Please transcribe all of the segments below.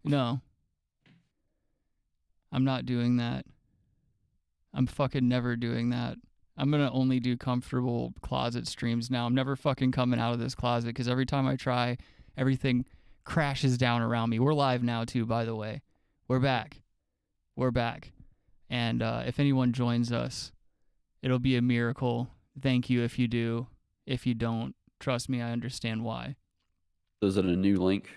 No. I'm not doing that. I'm fucking never doing that. I'm going to only do comfortable closet streams now. I'm never fucking coming out of this closet because every time I try, everything crashes down around me. We're live now too, by the way. We're back. And if anyone joins us, it'll be a miracle. Thank you if you do. If you don't, trust me, I understand why. Is it a new link?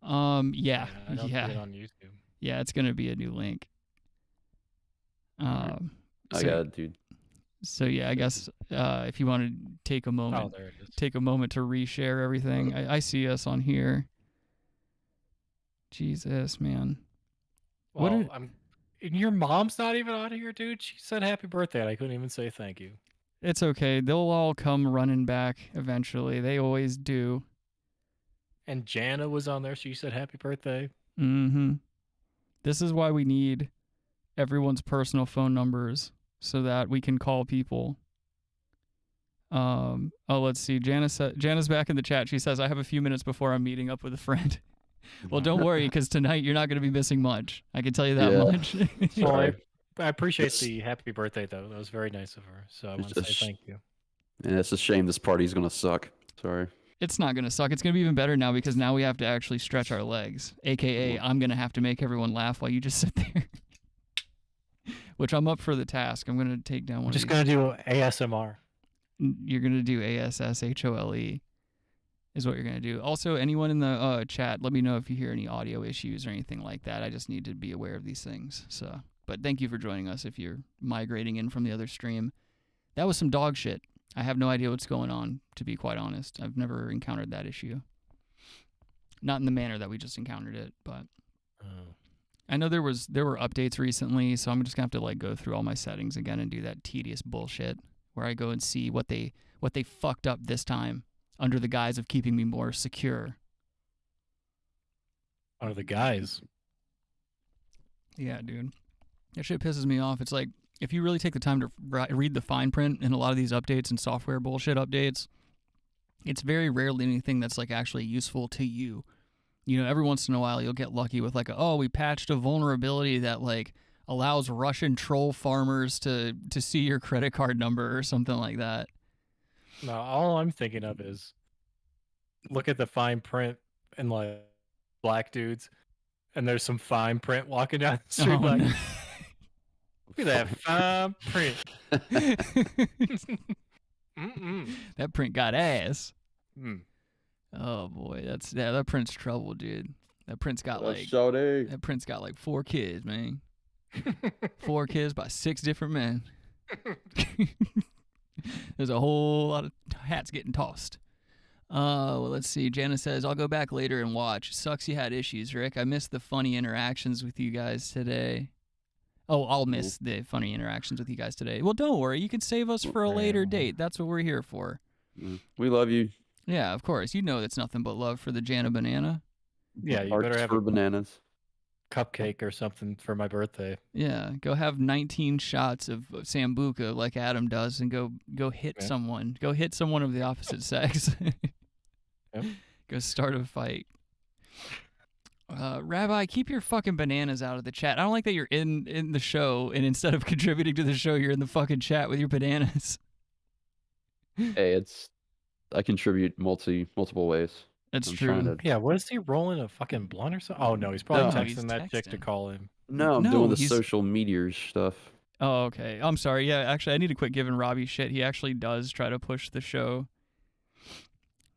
Yeah. I don't see it on YouTube. Yeah, it's going to be a new link. I got it, dude. So yeah, I guess if you want to take a moment, there it is. take a moment to reshare everything. I see us on here. Jesus, man. Well, and your mom's not even on here, dude. She said happy birthday, and I couldn't even say thank you. It's okay. They'll all come running back eventually. They always do. And Jana was on there. She said happy birthday. Mm-hmm. This is why we need everyone's personal phone numbers so that we can call people. Let's see. Jana's back in the chat. She says, I have a few minutes before I'm meeting up with a friend. Well, don't worry, because tonight you're not going to be missing much. I can tell you that much. Well, I appreciate the happy birthday, though. That was very nice of her. So I want to say thank you. Yeah, it's a shame this party's going to suck. Sorry. It's not going to suck. It's going to be even better now because now we have to actually stretch our legs. AKA, I'm going to have to make everyone laugh while you just sit there. Which I'm up for the task. I'm going to take down one. I'm just going to do ASMR. You're going to do ASSHOLE is what you're going to do. Also, anyone in the chat, let me know if you hear any audio issues or anything like that. I just need to be aware of these things. So, but thank you for joining us if you're migrating in from the other stream. That was some dog shit. I have no idea what's going on, to be quite honest. I've never encountered that issue. Not in the manner that we just encountered it, but I know there were updates recently, so I'm just gonna have to like go through all my settings again and do that tedious bullshit where I go and see what they fucked up this time under the guise of keeping me more secure. Under the guise. Yeah, dude. That shit pisses me off. It's like, if you really take the time to read the fine print in a lot of these updates and software bullshit updates, it's very rarely anything that's like actually useful to you. You know, every once in a while you'll get lucky with like, we patched a vulnerability that like allows Russian troll farmers to see your credit card number or something like that. No, all I'm thinking of is look at the fine print and like black dudes, and there's some fine print walking down the street like, no. look at that fine print. That print got ass. Mm. Oh boy, that print's trouble, dude. That print's got like 4 kids, man. 4 kids by 6 different men. There's a whole lot of hats getting tossed. Well, let's see. Jana says, I'll go back later and watch. Sucks you had issues, Rick. I missed the funny interactions with you guys today. Oh, I'll miss the funny interactions with you guys today. Well, don't worry. You can save us for a later date. That's what we're here for. We love you. Yeah, of course. You know it's nothing but love for the Jana banana. Yeah, you better have a bananas cupcake or something for my birthday. Yeah, go have 19 shots of Sambuca like Adam does and go hit someone. Go hit someone of the opposite sex. Go start a fight. Rabbi, keep your fucking bananas out of the chat. I don't like that you're in the show, and instead of contributing to the show, you're in the fucking chat with your bananas. Hey, I contribute multiple ways. That's true. Yeah, what is he rolling, a fucking blunt or something? Oh no, he's probably texting that chick to call him. No, I'm doing the social media stuff. Oh, okay. I'm sorry. Yeah, actually, I need to quit giving Robbie shit. He actually does try to push the show.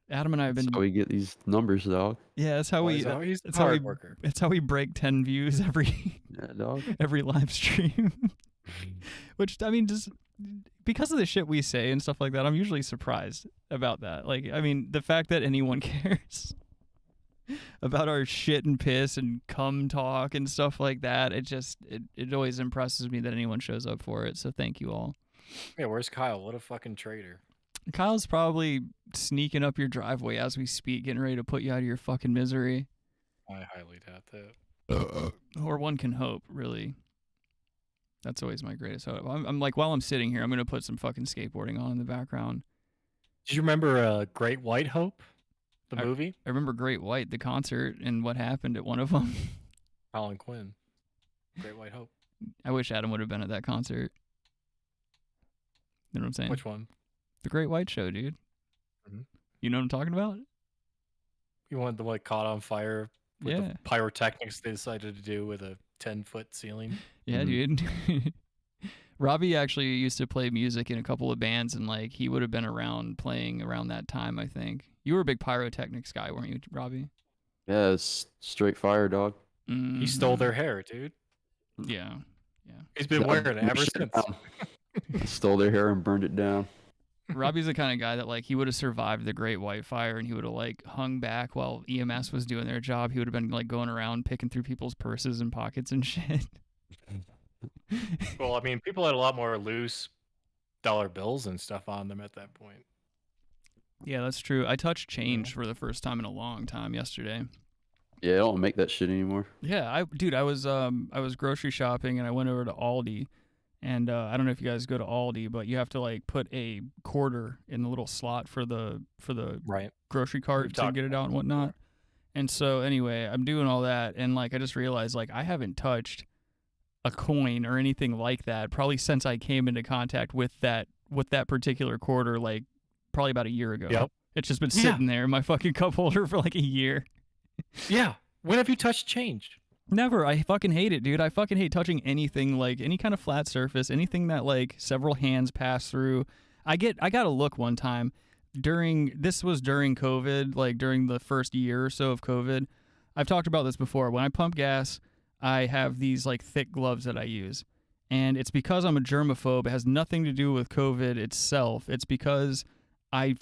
Adam and I have been. That's how we get these numbers, dog. Yeah, that's how he's a hard worker. It's how we break 10 views every every live stream. Which, I mean, just because of the shit we say and stuff like that, I'm usually surprised about that. Like, I mean, the fact that anyone cares about our shit and piss and cum talk and stuff like that, it always impresses me that anyone shows up for it. So thank you all. Yeah, where's Kyle? What a fucking traitor. Kyle's probably sneaking up your driveway as we speak, getting ready to put you out of your fucking misery. I highly doubt that. Or one can hope, really. That's always my greatest hope. I'm like, while I'm sitting here, I'm going to put some fucking skateboarding on in the background. Did you remember Great White Hope? The movie? I remember Great White, the concert, and what happened at one of them. Colin Quinn. Great White Hope. I wish Adam would have been at that concert. You know what I'm saying? Which one? The Great White Show, dude. Mm-hmm. You know what I'm talking about? You want the one caught on fire with Yeah. the pyrotechnics they decided to do with a 10-foot ceiling? Yeah, dude. Robbie actually used to play music in a couple of bands, and like he would have been around playing around that time, I think. You were a big pyrotechnics guy, weren't you, Robbie? Yeah, it's straight fire, dog. He stole their hair, dude. Yeah. He's been wearing it ever since. Stole their hair and burned it down. Robbie's the kind of guy that like he would have survived the Great White Fire, and he would have like hung back while EMS was doing their job. He would have been like going around picking through people's purses and pockets and shit. Well, I mean, people had a lot more loose dollar bills and stuff on them at that point. Yeah, that's true. I touched change for the first time in a long time yesterday. Yeah, I don't make that shit anymore. Yeah, I was grocery shopping, and I went over to Aldi, and I don't know if you guys go to Aldi, but you have to like put a quarter in the little slot for the Right. grocery cart to get it out and whatnot. And so anyway, I'm doing all that, and like I just realized like I haven't touched a coin or anything like that probably since I came into contact with that particular quarter, like probably about a year ago. Yep. It's just been sitting there in my fucking cup holder for like a year. Yeah. When have you touched change? Never. I fucking hate it, dude. I fucking hate touching anything, like any kind of flat surface, anything that like several hands pass through. I got a look one time during COVID, like during the first year or so of COVID. I've talked about this before. When I pump gas, I have these like thick gloves that I use. And it's because I'm a germaphobe. It has nothing to do with COVID itself. It's because I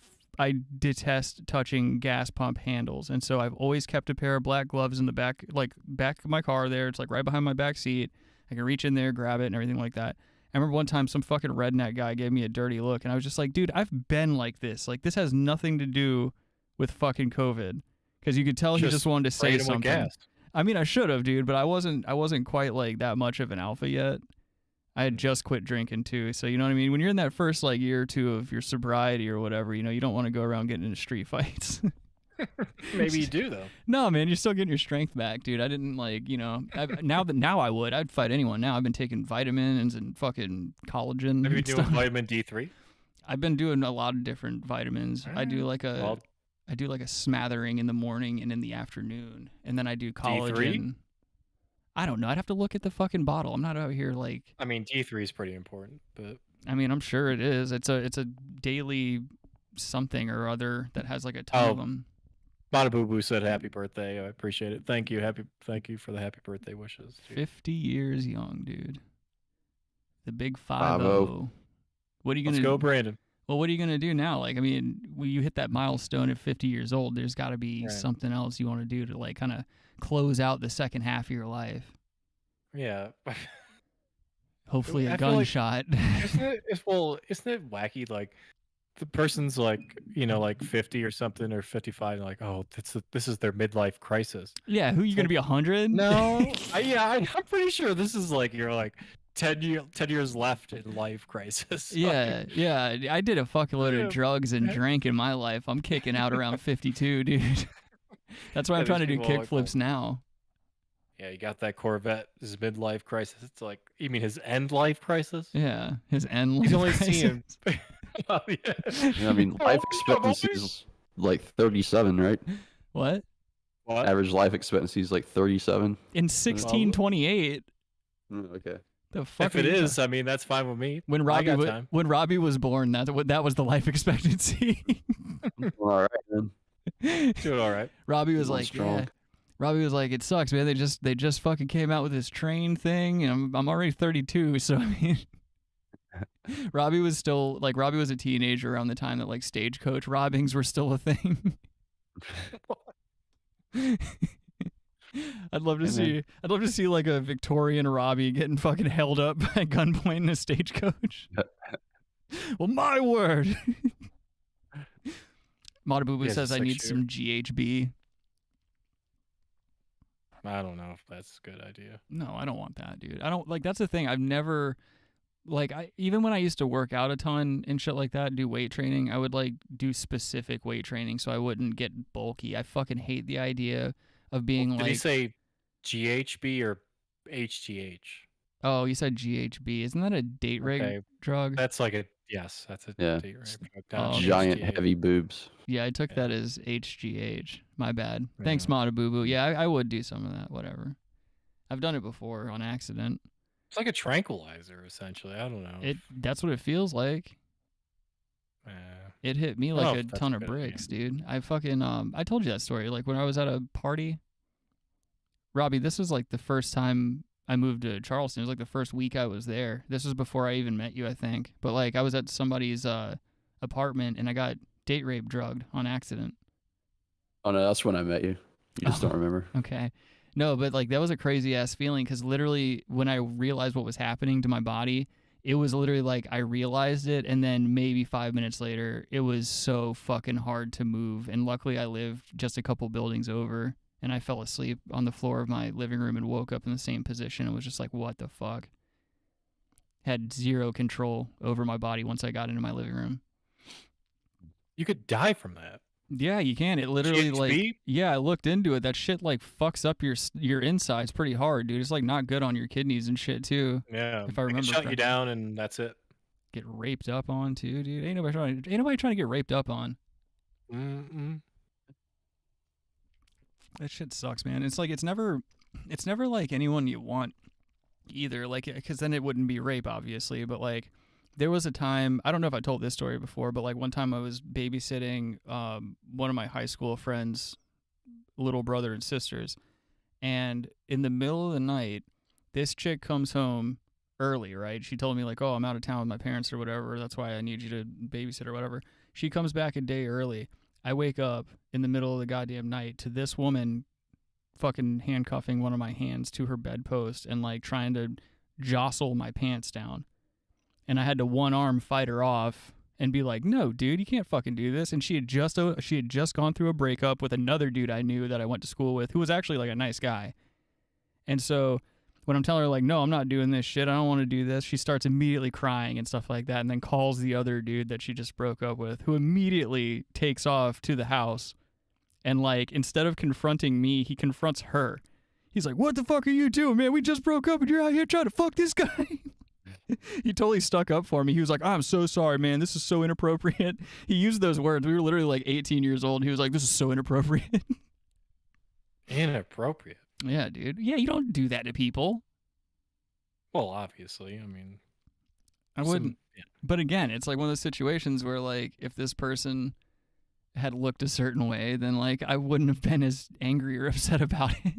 detest touching gas pump handles. And so I've always kept a pair of black gloves in the back of my car there. It's like right behind my back seat. I can reach in there, grab it, and everything like that. I remember one time some fucking redneck guy gave me a dirty look, and I was just like, dude, I've been like this. Like, this has nothing to do with fucking COVID. Because you could tell he just wanted to say something. Gas. I mean, I should have, dude, but I wasn't quite like that much of an alpha yet. I had just quit drinking too, so you know what I mean? When you're in that first like year or two of your sobriety or whatever, you know, you don't want to go around getting into street fights. Maybe you do though. No, man, you're still getting your strength back, dude. I didn't like, you know, now I'd fight anyone now. I've been taking vitamins and fucking collagen. Have you been doing vitamin D3? I've been doing a lot of different vitamins. I do like a smattering in the morning and in the afternoon, and then I do collagen. D3? I don't know. I'd have to look at the fucking bottle. I'm not out here like. I mean, D3 is pretty important, but. I mean, I'm sure it is. It's a daily something or other that has like a ton of them. Boo said happy birthday. I appreciate it. Thank you for the happy birthday wishes. Dude. 50 years young, dude. The big 5-0. What are you gonna? Let's go, Brandon. Well, what are you gonna do now? Like, I mean, when you hit that milestone at 50 years old, there's got to be something else you want to do to like kind of close out the second half of your life. Yeah. Hopefully a gunshot. Like, isn't it wacky? Like the person's like, you know, like 50 or something or 55, like, oh, this is their midlife crisis. Yeah, who are you gonna be 100? No, I'm pretty sure this is like you're like 10 years left in life crisis. Yeah, yeah. I did a fuckload of drugs and drank in my life. I'm kicking out around 52, dude. That's why I'm trying to do kickflips now. Yeah, you got that Corvette. His midlife crisis. It's like, you mean his end life crisis? Yeah, his end life crisis. He's only seeing. Oh, yeah, I mean, life expectancy is like 37, right? What? Average life expectancy is like 37. In 1628. Okay. The fuck if it is, I mean, that's fine with me. When Robbie was born, that was the life expectancy. All right, man. Doing all right. Robbie was like, yeah. Robbie was like, it sucks, man. They just fucking came out with this train thing, and I'm already 32, so I mean, Robbie was a teenager around the time that like stagecoach robbings were still a thing. I'd love to see like a Victorian Robbie getting fucking held up by gunpoint in a stagecoach. Well, my word. Matabubu says I need some GHB. I don't know if that's a good idea. No, I don't want that, dude. I don't like. That's the thing. I've never like even when I used to work out a ton and shit like that, do weight training, I would like do specific weight training so I wouldn't get bulky. I fucking hate the idea of being Did like. he say GHB or HGH? Oh, you said GHB. Isn't that a date rape Okay. drug? That's like that's a Yeah. date rape. Oh. Giant HGH. heavy boobs. Yeah, I took Yeah. that as HGH. My bad. Yeah. Thanks, Mata Boo Boo. Yeah, I would do some of that. Whatever. I've done it before on accident. It's like a tranquilizer, essentially. I don't know. That's what it feels like. It hit me I don't know like a if that's ton a of good idea. bricks, dude. I fucking I told you that story. Like when I was at a party. Robbie, this was like the first time I moved to Charleston. It was like the first week I was there. This was before I even met you, I think. But like I was at somebody's apartment and I got date rape drugged on accident. Oh no, that's when I met you. You just don't remember. Okay. No, but like that was a crazy ass feeling because literally when I realized what was happening to my body, it was literally like I realized it and then maybe 5 minutes later, it was so fucking hard to move. And luckily I lived just a couple buildings over and I fell asleep on the floor of my living room and woke up in the same position. It was just like, what the fuck? Had zero control over my body once I got into my living room. You could die from that. Yeah, you can. It literally like GHB? yeah, I looked into it. That shit like fucks up your insides pretty hard, dude. It's like not good on your kidneys and shut too. Yeah. If I They remember can shut correctly. you down and that's it. Get raped up on too, dude. Ain't nobody trying to get raped up on. Mm-mm. That shit sucks, man. It's like it's never like anyone you want either. Like because then it wouldn't be rape, obviously. But like there was a time, I don't know if I told this story before, but like one time I was babysitting one of my high school friends' little brother and sisters, and in the middle of the night, this chick comes home early, right? She told me like, oh, I'm out of town with my parents or whatever. That's why I need you to babysit or whatever. She comes back a day early. I wake up in the middle of the goddamn night to this woman fucking handcuffing one of my hands to her bedpost and like trying to jostle my pants down. And I had to one arm fight her off and be like, no, dude, you can't fucking do this. And she had just gone through a breakup with another dude I knew that I went to school with who was actually like a nice guy. And so when I'm telling her like, no, I'm not doing this shit, I don't want to do this, she starts immediately crying and stuff like that and then calls the other dude that she just broke up with, who immediately takes off to the house. And like, instead of confronting me, he confronts her. He's like, what the fuck are you doing, man? We just broke up and you're out here trying to fuck this guy. He totally stuck up for me. He was like, I'm so sorry, man. This is so inappropriate. He used those words. We were literally like 18 years old. And he was like, this is so inappropriate. Inappropriate. Yeah, dude. Yeah, you don't do that to people. Well, obviously. I mean, I wouldn't. But again, it's like one of those situations where like if this person had looked a certain way, then like I wouldn't have been as angry or upset about it.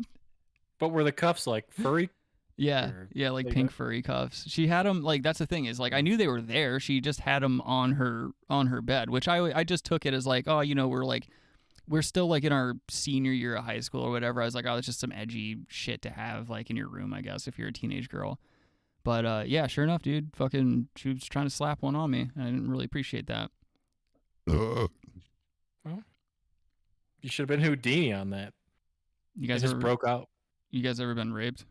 But were the cuffs like furry? Yeah, Or yeah, like like pink that? furry cuffs. She had them like that's the thing is like I knew they were there. She just had them on her bed, which I just took it as like, oh, you know, we're still like in our senior year of high school or whatever. I was like, oh, it's just some edgy shit to have like in your room, I guess, if you're a teenage girl. But yeah, sure enough, dude, fucking she was trying to slap one on me. I didn't really appreciate that. Well, you should have been Houdini on that. You It guys just ever broke out. You guys ever been raped?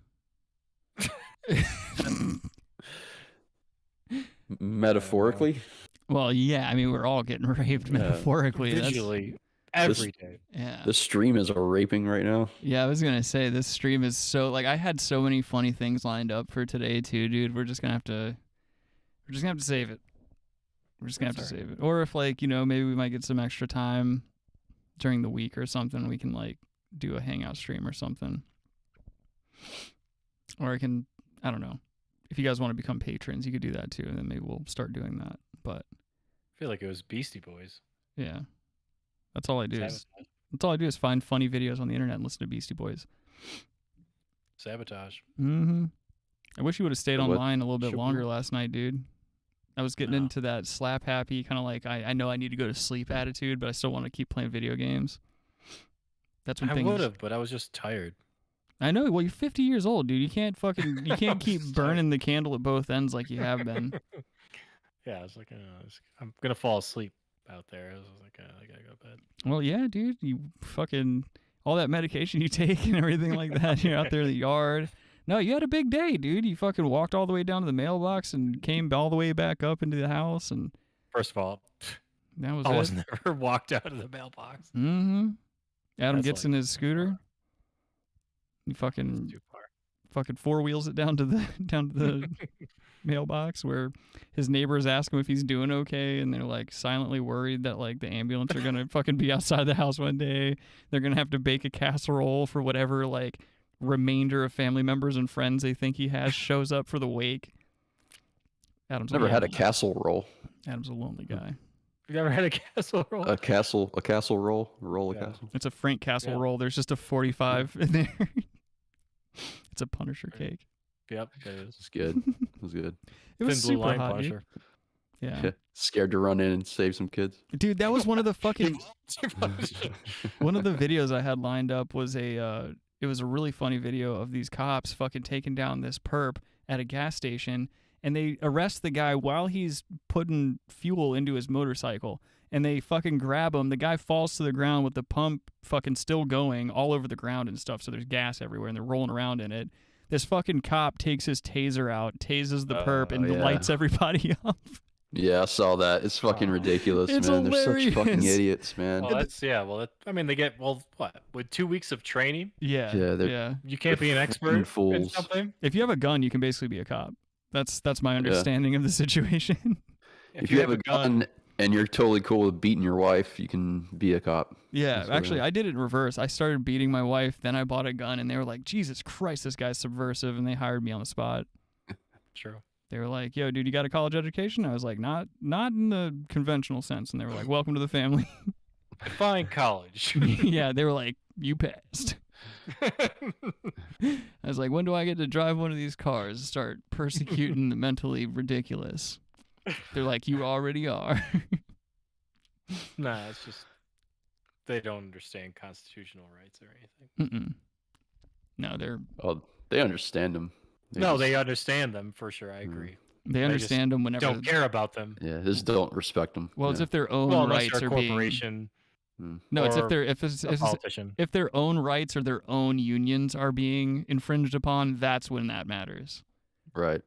Metaphorically? Well, yeah. I mean, we're all getting raped metaphorically. Visually, every day. Yeah. The stream is a raping right now. Yeah, I was gonna say this stream is so like I had so many funny things lined up for today too, dude. We're just gonna have to save it. We're just gonna have to save it. Or if like, you know, maybe we might get some extra time during the week or something, we can like do a hangout stream or something. Or I don't know. If you guys want to become patrons, you could do that too, and then maybe we'll start doing that. But I feel like it was Beastie Boys. yeah. That's all I do is find funny videos on the internet and listen to Beastie Boys. Sabotage. Mm-hmm. I wish you would have stayed What? online a little bit Sure. longer last night, dude. I was getting No. into that slap happy, kind of like I know I need to go to sleep attitude, but I still want to keep playing video games. That's when I things. would have, but I was just tired. I know. Well, you're 50 years old, dude. You can't I'm keep just burning the candle at both ends like you have been. Yeah, I was like, I'm gonna fall asleep out there. I was like, I gotta go to bed. Well, yeah, dude. You fucking all that medication you take and everything like that. You're out there in the yard. No, you had a big day, dude. You fucking walked all the way down to the mailbox and came all the way back up into the house, and First of all, that was I it. was never walked out of the mailbox. Mm-hmm. Adam That's gets like in his too scooter. far. He That's fucking too far. four wheels it down to the mailbox where his neighbors ask him if he's doing okay, and they're like silently worried that like the ambulance are gonna fucking be outside the house one day. They're gonna have to bake a casserole for whatever like remainder of family members and friends they think he has shows up for the wake. Adam's Never had a lonely- castle roll. Adam's a lonely guy. You never had a casserole? A castle roll. Roll a Yeah. castle. It's a Frank Castle Yeah. roll. There's just a 45 in there. It's a Punisher cake. Yep, it is. It's good. It was good. It was Thin blue super line hot, dude. Punisher. Yeah. Scared to run in and save some kids. Dude, that was one of the fucking Punisher. one of the videos I had lined up was it was a really funny video of these cops fucking taking down this perp at a gas station, and they arrest the guy while he's putting fuel into his motorcycle, and they fucking grab him. The guy falls to the ground with the pump fucking still going all over the ground and stuff, so there's gas everywhere and they're rolling around in it. This fucking cop takes his taser out, tases the perp, and yeah. lights everybody up. Yeah, I saw that. It's fucking ridiculous, It's man. They're such fucking hilarious. idiots, man. Well, that's I mean, they get what with 2 weeks of training, Yeah. Yeah, they're- yeah. you can't be an expert in fools. something. If you have a gun, you can basically be a cop. That's my understanding of the situation. If you have a gun and you're totally cool with beating your wife, you can be a cop. Yeah, That's what actually, it is. I did it in reverse. I started beating my wife, then I bought a gun, and they were like, Jesus Christ, this guy's subversive, and they hired me on the spot. True. They were like, yo, dude, you got a college education? I was like, not in the conventional sense. And they were like, welcome to the family. Define college. Yeah, they were like, you passed. I was like, when do I get to drive one of these cars and start persecuting the mentally ridiculous? They're like, you already are. Nah, it's just they don't understand constitutional rights or anything. Mm-mm. No, Oh, they understand them. They understand them for sure. I agree. they understand them whenever. Don't care about them. Yeah, just don't respect them. Well, it's if their own Well, unless rights you're are a being. corporation, No, it's if or they're if a politician. if their own rights or their own unions are being infringed upon. That's when that matters. right.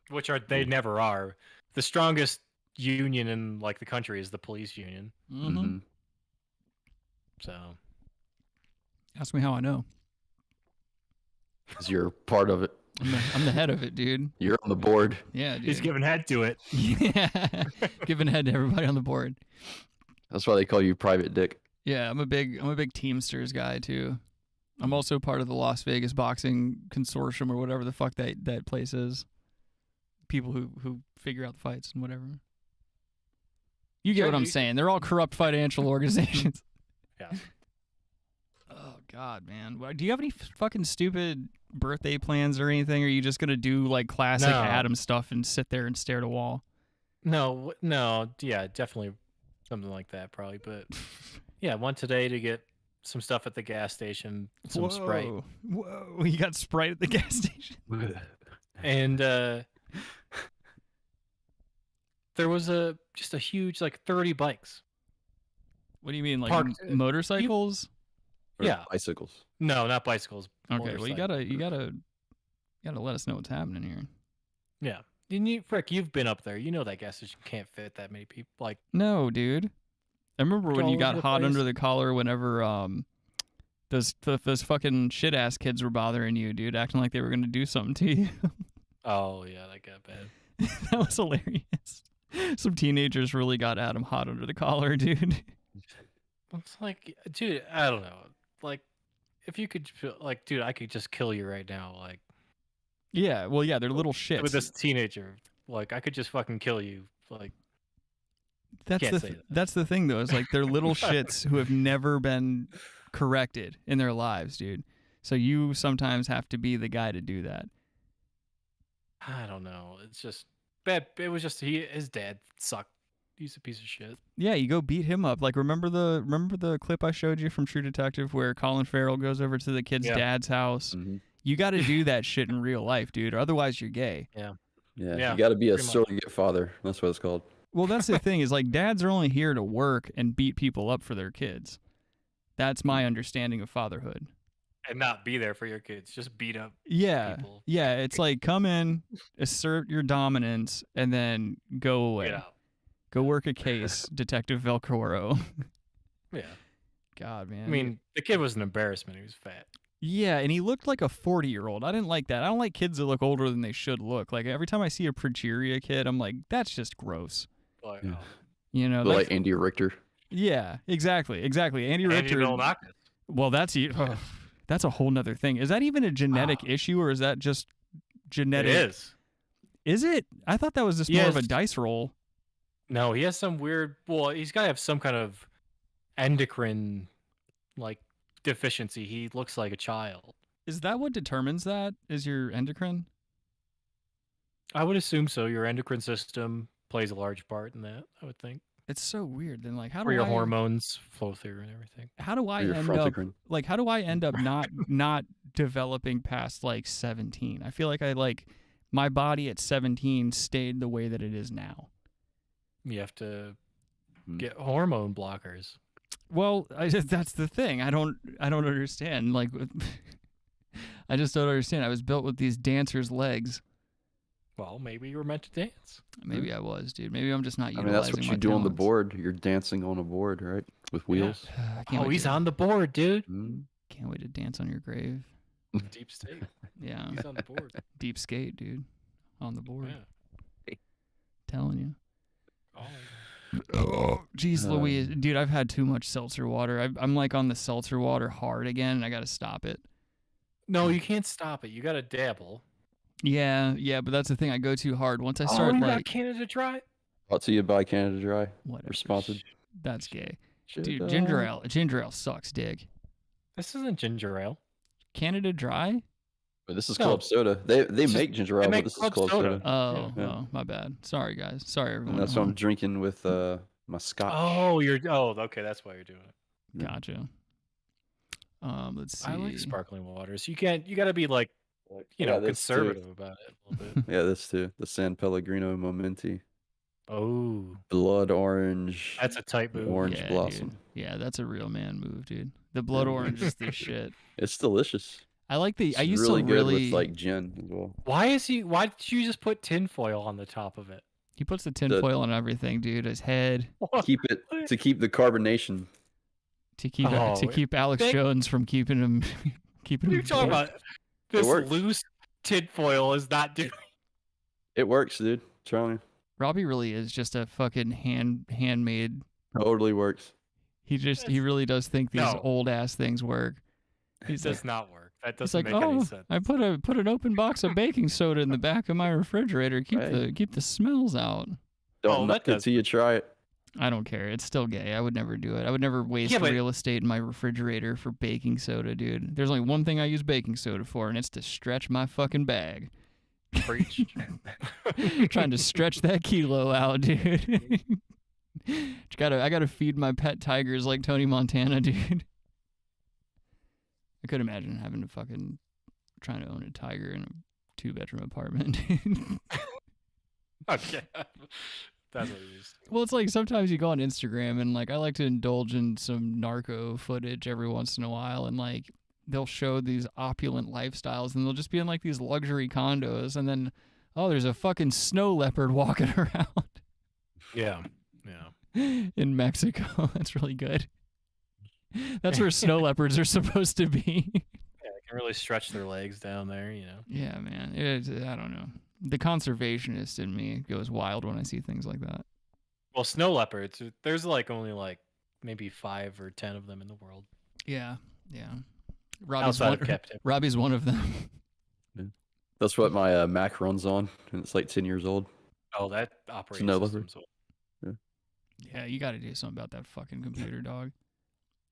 Which they never are. The strongest union in like the country is the police union. Mm-hmm. Mm-hmm. So Ask me how I know. Because you're part of it. I'm the head of it, dude. You're on the board. Yeah, dude. he's giving head to it. Yeah, giving head to everybody on the board. That's why they call you Private Dick. Yeah, I'm a big Teamsters guy too. I'm also part of the Las Vegas Boxing Consortium or whatever the fuck that place is. People who figure out the fights and whatever. You get Sure, what I'm you- saying. They're all corrupt financial organizations. Yeah. Oh God, man. Do you have any fucking stupid birthday plans or anything? Or are you just gonna do like classic No. Adam stuff and sit there and stare at a wall? No, yeah, definitely something like that probably. But yeah, one today to get some stuff at the gas station, some Sprite, Whoa! You got Sprite at the gas station. and there was just a huge like 30 bikes. What do you mean, like Parked- motorcycles? Or Yeah. bicycles. No, not bicycles. Okay, well you motorcycles. gotta let us know what's happening here. Yeah. Frick, you've been up there. You know that gas station can't fit that many people. Like, No, dude. I remember when all you got over the hot place. under the collar whenever those fucking shit ass kids were bothering you, dude, acting like they were gonna do something to you. oh yeah, that got bad. That was hilarious. Some teenagers really got Adam hot under the collar, dude. It's like, dude, I don't know. Like, if you could, like, dude, I could just kill you right now. Like, Yeah, well, yeah, they're little shits. with this teenager, like, I could just fucking kill you. Like, That's can't the say that. that's the thing though. Is like they're little shits who have never been corrected in their lives, dude. So you sometimes have to be the guy to do that. I don't know. It's just bad. It was just his dad sucked. He's a piece of shit. Yeah, you go beat him up. Like remember the clip I showed you from True Detective where Colin Farrell goes over to the kid's Yeah. dad's house? Mm-hmm. You got to do that shit in real life, dude, or otherwise you're gay. Yeah, Yeah, you got to be a pretty much. surrogate father. That's what it's called. Well, that's the thing is like dads are only here to work and beat people up for their kids. That's my understanding of fatherhood. and not be there for your kids. Just beat up Yeah. people. Yeah. It's like come in, assert your dominance, and then go away. Get out. Go work a case, Detective Velcoro. Yeah. God, man. I mean, the kid was an embarrassment. He was fat. Yeah, and he looked like a 40-year-old. I didn't like that. I don't like kids that look older than they should look. Like every time I see a progeria kid, I'm like, that's just gross. Like, Yeah. You know, Like Andy Richter. yeah, exactly. Andy Richter. Milonakis. Well, that's a whole nother thing. Is that even a genetic issue, or is that just genetic? It is. Is it? I thought that was just more of a dice roll. No, he has some weird. Well, he's got to have some kind of endocrine, like, deficiency. He looks like a child. Is that what determines that? Is your endocrine? I would assume so. Your endocrine system plays a large part in that, I would think. It's so weird. Then, like, how do Where your hormones flow through and everything. How do I Or your end up frontocrine. like? How do I end up not developing past like 17? I feel like my body at 17 stayed the way that it is now. You have to get hormone blockers. Well, that's the thing. I don't understand. Like, I just don't understand. I was built with these dancer's legs. Well, maybe you were meant to dance. Maybe I was, dude. Maybe I'm just not I utilizing mean, that's what my you do on the talents. board. You're dancing on a board, right? With wheels. I can't Oh, wait he's to, on the board, dude. Can't wait to dance on your grave. Deep state. Yeah, He's on the board. deep skate, dude. On the board. Yeah. Telling you. Oh. Oh, jeez, Louise, dude, I've had too much seltzer water. I'm like on the seltzer water hard again, and I got to stop it. No, you can't stop it. You got to dabble. Yeah, but that's the thing. I go too hard. Once I start you like got Canada Dry? Brought to you by Canada Dry. whatever, We're sponsored. that's gay, Shit, dude. Ginger ale sucks, dig. This isn't ginger ale. Canada Dry. But this is No. Club Soda. They It's make just- ginger they ale, but make this is club Club soda. Soda. Oh, Yeah. oh, my bad. Sorry, guys. Sorry, everyone. And that's at what I'm home. drinking with my scotch. Oh, okay. That's why you're doing it. Gotcha. Let's see. I like sparkling waters. You got to be like, Yeah, this conservative about it a little bit. Yeah, this too. The San Pellegrino Momenti. Oh, Blood orange. that's a tight move. Orange Yeah, blossom. dude. Yeah, that's a real man move, dude. The blood orange is the shit. It's delicious. I like the. It's I used really to good really. with like gin as well. Why did you just put tinfoil on the top of it? He puts the tinfoil on everything, dude. His head Keep it to keep the carbonation. to keep Oh, to keep Alex thank- Jones from keeping him keeping What are him. you talking dead. about? This works. loose tinfoil is not doing. It works, dude. Trying. Robbie really is just a fucking handmade. Totally works. He really does think these No. old ass things work. It He's does like, not work. That he's doesn't like, make any oh, sense. I put an open box of baking soda in the back of my refrigerator. Keep the smells out. Don't Oh, knock that it does till you try it. I don't care. It's still gay. I would never do it. I would never waste Yeah, but- real estate in my refrigerator for baking soda, dude. There's only one thing I use baking soda for, and it's to stretch my fucking bag. Preach. Trying to stretch that kilo out, dude. I gotta feed my pet tigers like Tony Montana, dude. I could imagine having to fucking trying to own a tiger in a 2-bedroom apartment. Okay. That's what it is. Well, it's like sometimes you go on Instagram and like I like to indulge in some narco footage every once in a while, and like they'll show these opulent lifestyles and they'll just be in like these luxury condos, and then there's a fucking snow leopard walking around Yeah. in Mexico. That's really good. That's where snow leopards are supposed to be. Yeah, they can really stretch their legs down there, Yeah, man. I don't know. The conservationist in me goes wild when I see things like that. Well, snow leopards, there's like only like maybe 5 or 10 of them in the world. Yeah. Outside of captivity. Robbie's one of them. That's what my Mac runs on, and it's like 10 years old. Oh, that operating Snow system. leopard. So, Yeah, you got to do something about that fucking computer, dog.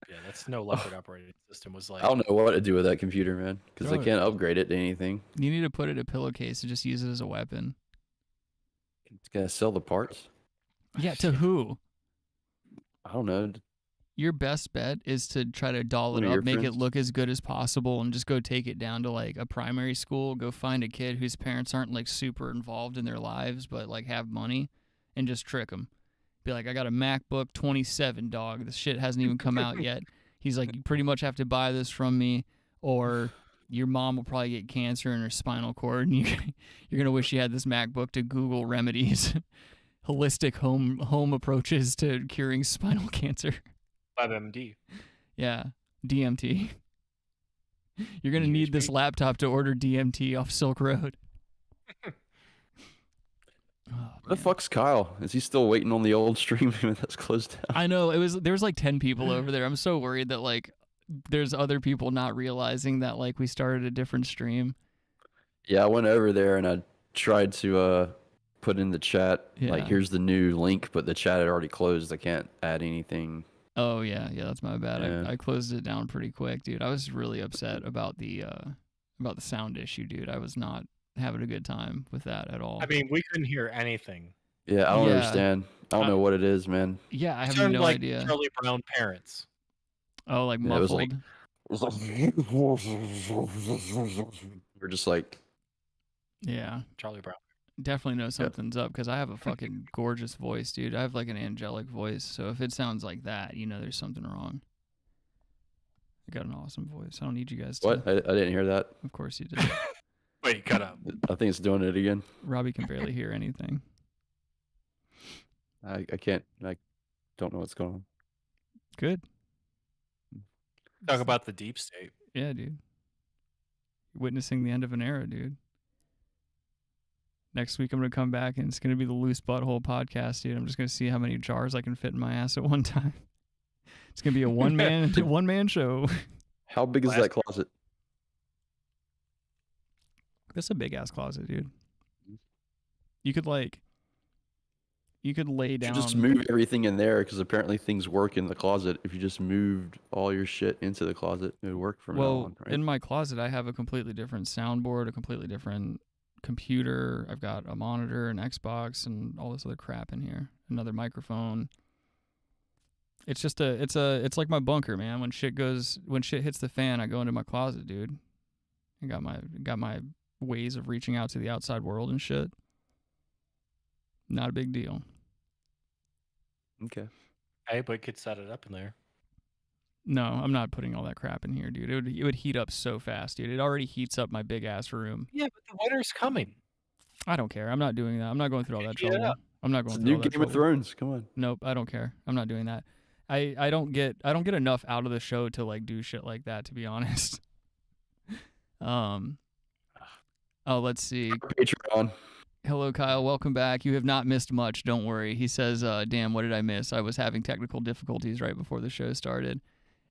yeah, that snow leopard operating system was like. I don't know what to do with that computer, man, because I Throw it. can't upgrade it to anything. You need to put it in a pillowcase and just use it as a weapon. It's gonna sell the parts. Yeah, to who? I don't know. Your best bet is to try to doll One it of up, your make it friends? look as good as possible, and just go take it down to like a primary school. Go find a kid whose parents aren't like super involved in their lives, but like have money, and just trick them. Be like, I got a MacBook 27, dog. This shit hasn't even come out yet. He's like, you pretty much have to buy this from me, or your mom will probably get cancer in her spinal cord, and you're gonna wish you had this MacBook to Google remedies, holistic home approaches to curing spinal cancer. WebMD. Yeah, DMT. You're gonna need this laptop to order DMT off Silk Road. Where the fuck's Kyle? Is he still waiting on the old stream that's closed down? I know there was like 10 people over there. I'm so worried that like there's other people not realizing that like we started a different stream. Yeah, I went over there and I tried to put in the chat like here's the new link, but the chat had already closed. I can't add anything. Oh yeah, that's my bad. Yeah. I closed it down pretty quick, dude. I was really upset about the sound issue, dude. I was not having a good time with that at all. I mean, we couldn't hear anything. Yeah, I don't understand. I don't know what it is, man. Yeah, I have no idea. Charlie Brown parents. Oh, like muffled. It was like we're just like, yeah, Charlie Brown. Definitely know something's up because I have a fucking gorgeous voice, dude. I have like an angelic voice, so if it sounds like that, you know there's something wrong. I got an awesome voice. I don't need you guys to. What? I didn't hear that. Of course you did. Wait, cut out. I think it's doing it again. Robbie can barely hear anything. I can't. I don't know what's going on. Good. Talk about the deep state. Yeah, dude. Witnessing the end of an era, dude. Next week I'm gonna come back and it's gonna be the Loose Butthole Podcast, dude. I'm just gonna see how many jars I can fit in my ass at one time. It's gonna be a one man show. How big is that closet? That's a big ass closet, dude. You could lay down. You just move everything in there because apparently things work in the closet. If you just moved all your shit into the closet, it would work from now on, right? In my closet, I have a completely different soundboard, a completely different computer. I've got a monitor, an Xbox, and all this other crap in here. Another microphone. It's just it's like my bunker, man. When shit hits the fan, I go into my closet, dude. I got my ways of reaching out to the outside world and shit. Not a big deal. Okay. Hey, but could set it up in there. No, I'm not putting all that crap in here, dude. It would heat up so fast, dude. It already heats up my big ass room. Yeah, but the winter's coming. I don't care. I'm not doing that. I'm not going through all that trouble. Yeah. I'm not going It's through new all that Game of trouble. Thrones. Come on. Nope, I don't care. I'm not doing that. I don't get enough out of the show to like do shit like that, to be honest. Let's see. Patreon. Hello, Kyle. Welcome back. You have not missed much. Don't worry. He says, damn, what did I miss? I was having technical difficulties right before the show started.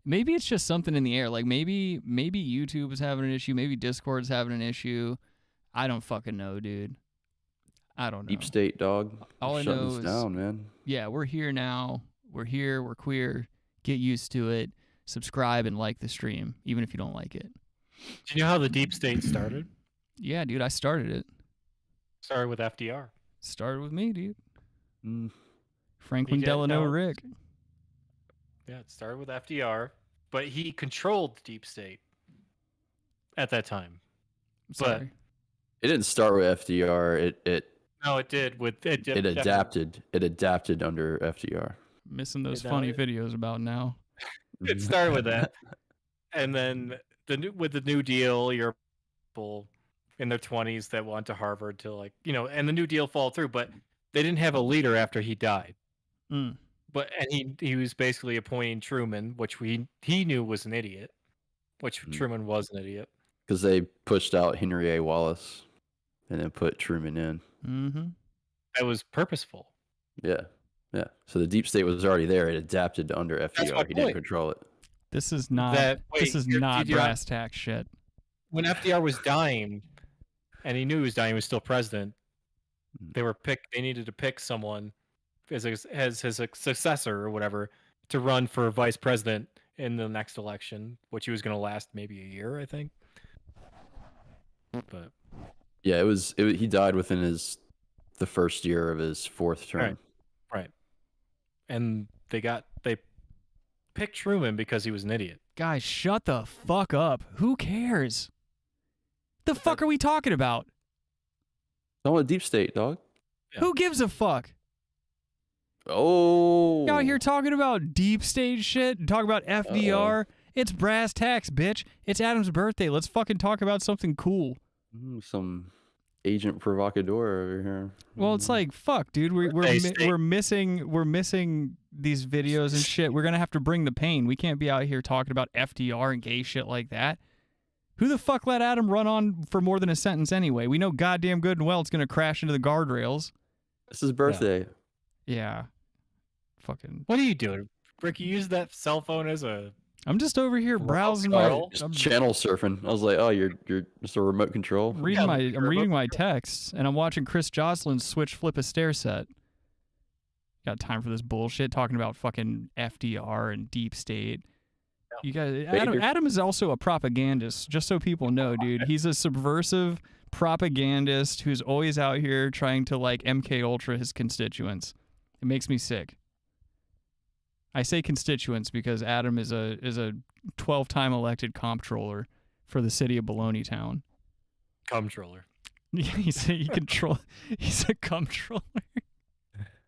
Maybe it's just something in the air. Like maybe YouTube is having an issue. Maybe Discord's having an issue. I don't fucking know, dude. I don't know. Deep state, dog. All I Shutting know us is, down, man. yeah, we're here now. We're here. We're queer. Get used to it. Subscribe and like the stream, even if you don't like it. Do you know how the deep state started? Yeah, dude, I started it. Started with FDR. Started with me, dude. Mm. Franklin Delano Rick. Yeah, it started with FDR, but he controlled the deep state at that time. Sorry. It didn't start with FDR. No, it did. It adapted. It adapted under FDR. Missing those funny videos about now. It started with that, and then with the New Deal, you're people in their 20s that went to Harvard to and the New Deal followed through, but they didn't have a leader after he died. Mm. And he was basically appointing Truman, which he knew was an idiot, which Truman was an idiot. Because they pushed out Henry A. Wallace and then put Truman in. Mm-hmm. That was purposeful. Yeah. Yeah. So the deep state was already there. It adapted to under FDR. He didn't control it. This is not brass tack shit. When FDR was dying, and he knew he was dying, he was still president. They needed to pick someone as his successor or whatever to run for vice president in the next election, which he was going to last maybe a year, I think. But yeah, he died within the first year of his fourth term. Right. And they picked Truman because he was an idiot. Guys, shut the fuck up. Who cares? The fuck are we talking about? Not a deep state, dog. Yeah. Who gives a fuck? Oh. You out here talking about deep state shit and talking about FDR It's Brass Tacks, bitch. It's Adam's birthday. Let's fucking talk about something cool. Some agent provocateur over here. Well, it's like, fuck, dude. We're missing these videos and shit. We're gonna have to bring the pain. We can't be out here talking about FDR and gay shit like that. Who the fuck let Adam run on for more than a sentence anyway? We know goddamn good and well it's gonna crash into the guardrails. It's his birthday. Yeah. Fucking. What are you doing, Rick? You use that cell phone as a. I'm just over here browsing I'm channel surfing. I was like, oh, you're just a remote control. I'm reading my texts, and I'm watching Chris Jocelyn's switch flip a stair set. Got time for this bullshit talking about fucking FDR and deep state. You guys, Adam is also a propagandist. Just so people know, dude, he's a subversive propagandist who's always out here trying to like MK Ultra his constituents. It makes me sick. I say constituents because Adam is a 12-time elected comptroller for the city of Baloney Town. Comptroller. He's a comptroller.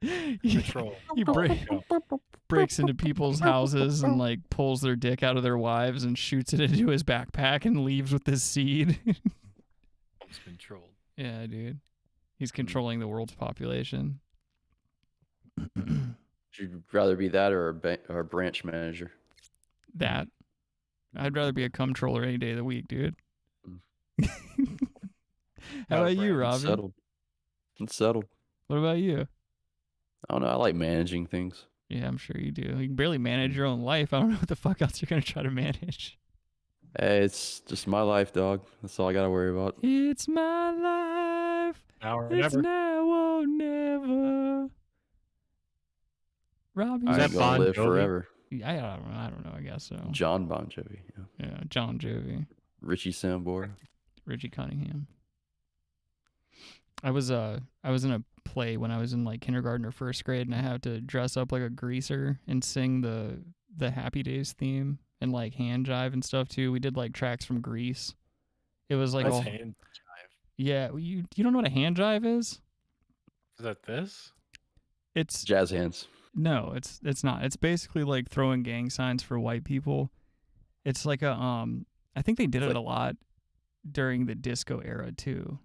He breaks into people's houses and like pulls their dick out of their wives and shoots it into his backpack and leaves with this seed. He's controlled. Yeah, dude. He's controlling the world's population. Would you rather be that or a branch manager? That. I'd rather be a comptroller any day of the week, dude. How about you, Robbie? It's settled. What about you? I don't know. I like managing things. Yeah, I'm sure you do. You can barely manage your own life. I don't know what the fuck else you're going to try to manage. Hey, it's just my life, dog. That's all I got to worry about. It's my life. Now or it's never. Now or never. Robbie, I ain't gonna live Jovi? forever. I don't know. I guess so. John Bon Jovi. Yeah, John Jovi. Richie Sambora. Richie Cunningham. I was in a play when I was in like kindergarten or first grade, and I had to dress up like a greaser and sing the Happy Days theme and like hand jive and stuff too. We did like tracks from Grease. It was like hand jive. Yeah, you don't know what a hand jive is? Is that this? It's jazz hands. No, it's not. It's basically like throwing gang signs for white people. It's like a I think they did it a lot during the disco era too.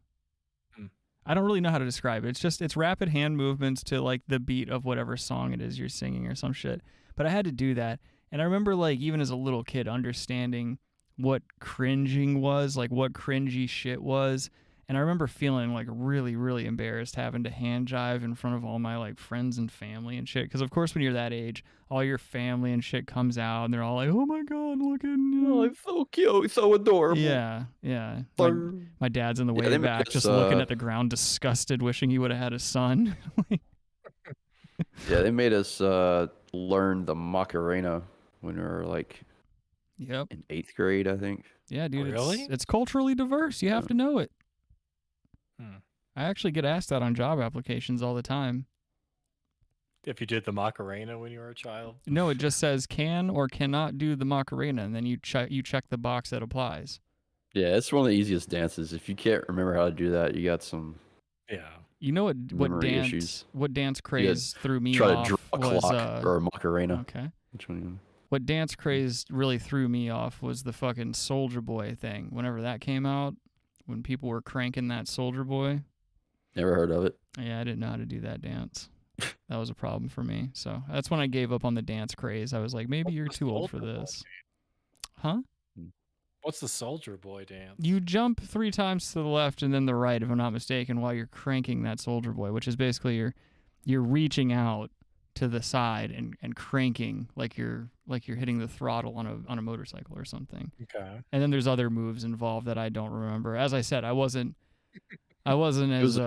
I don't really know how to describe it. It's rapid hand movements to like the beat of whatever song it is you're singing or some shit. But I had to do that. And I remember like even as a little kid understanding what cringing was, like what cringy shit was. And I remember feeling like really, really embarrassed having to hand jive in front of all my like friends and family and shit. Because of course, when you're that age, all your family and shit comes out, and they're all like, "Oh my god, look at you! Oh, it's so cute, so adorable." Yeah. My dad's in the way back, just looking at the ground, disgusted, wishing he would have had a son. Yeah, they made us learn the Macarena when we were like, in 8th grade, I think. Yeah, dude. Really? It's culturally diverse. You have to know it. I actually get asked that on job applications all the time. If you did the Macarena when you were a child? No, it just says can or cannot do the Macarena, and then you check the box that applies. Yeah, it's one of the easiest dances. If you can't remember how to do that, you got some. Yeah. You know what dance craze threw me off try to draw a clock or a Macarena. Okay. Which one? What dance craze really threw me off was the fucking Soulja Boy thing. Whenever that came out, when people were cranking that Soulja Boy. Never heard of it. Yeah, I didn't know how to do that dance. That was a problem for me. So that's when I gave up on the dance craze. I was like, maybe you're too old for this. Huh? What's the Soldier Boy dance? You jump 3 times to the left and then the right, if I'm not mistaken, while you're cranking that Soulja Boy, which is basically you're reaching out to the side and cranking like you're hitting the throttle on a motorcycle or something. Okay. And then there's other moves involved that I don't remember. As I said, I wasn't as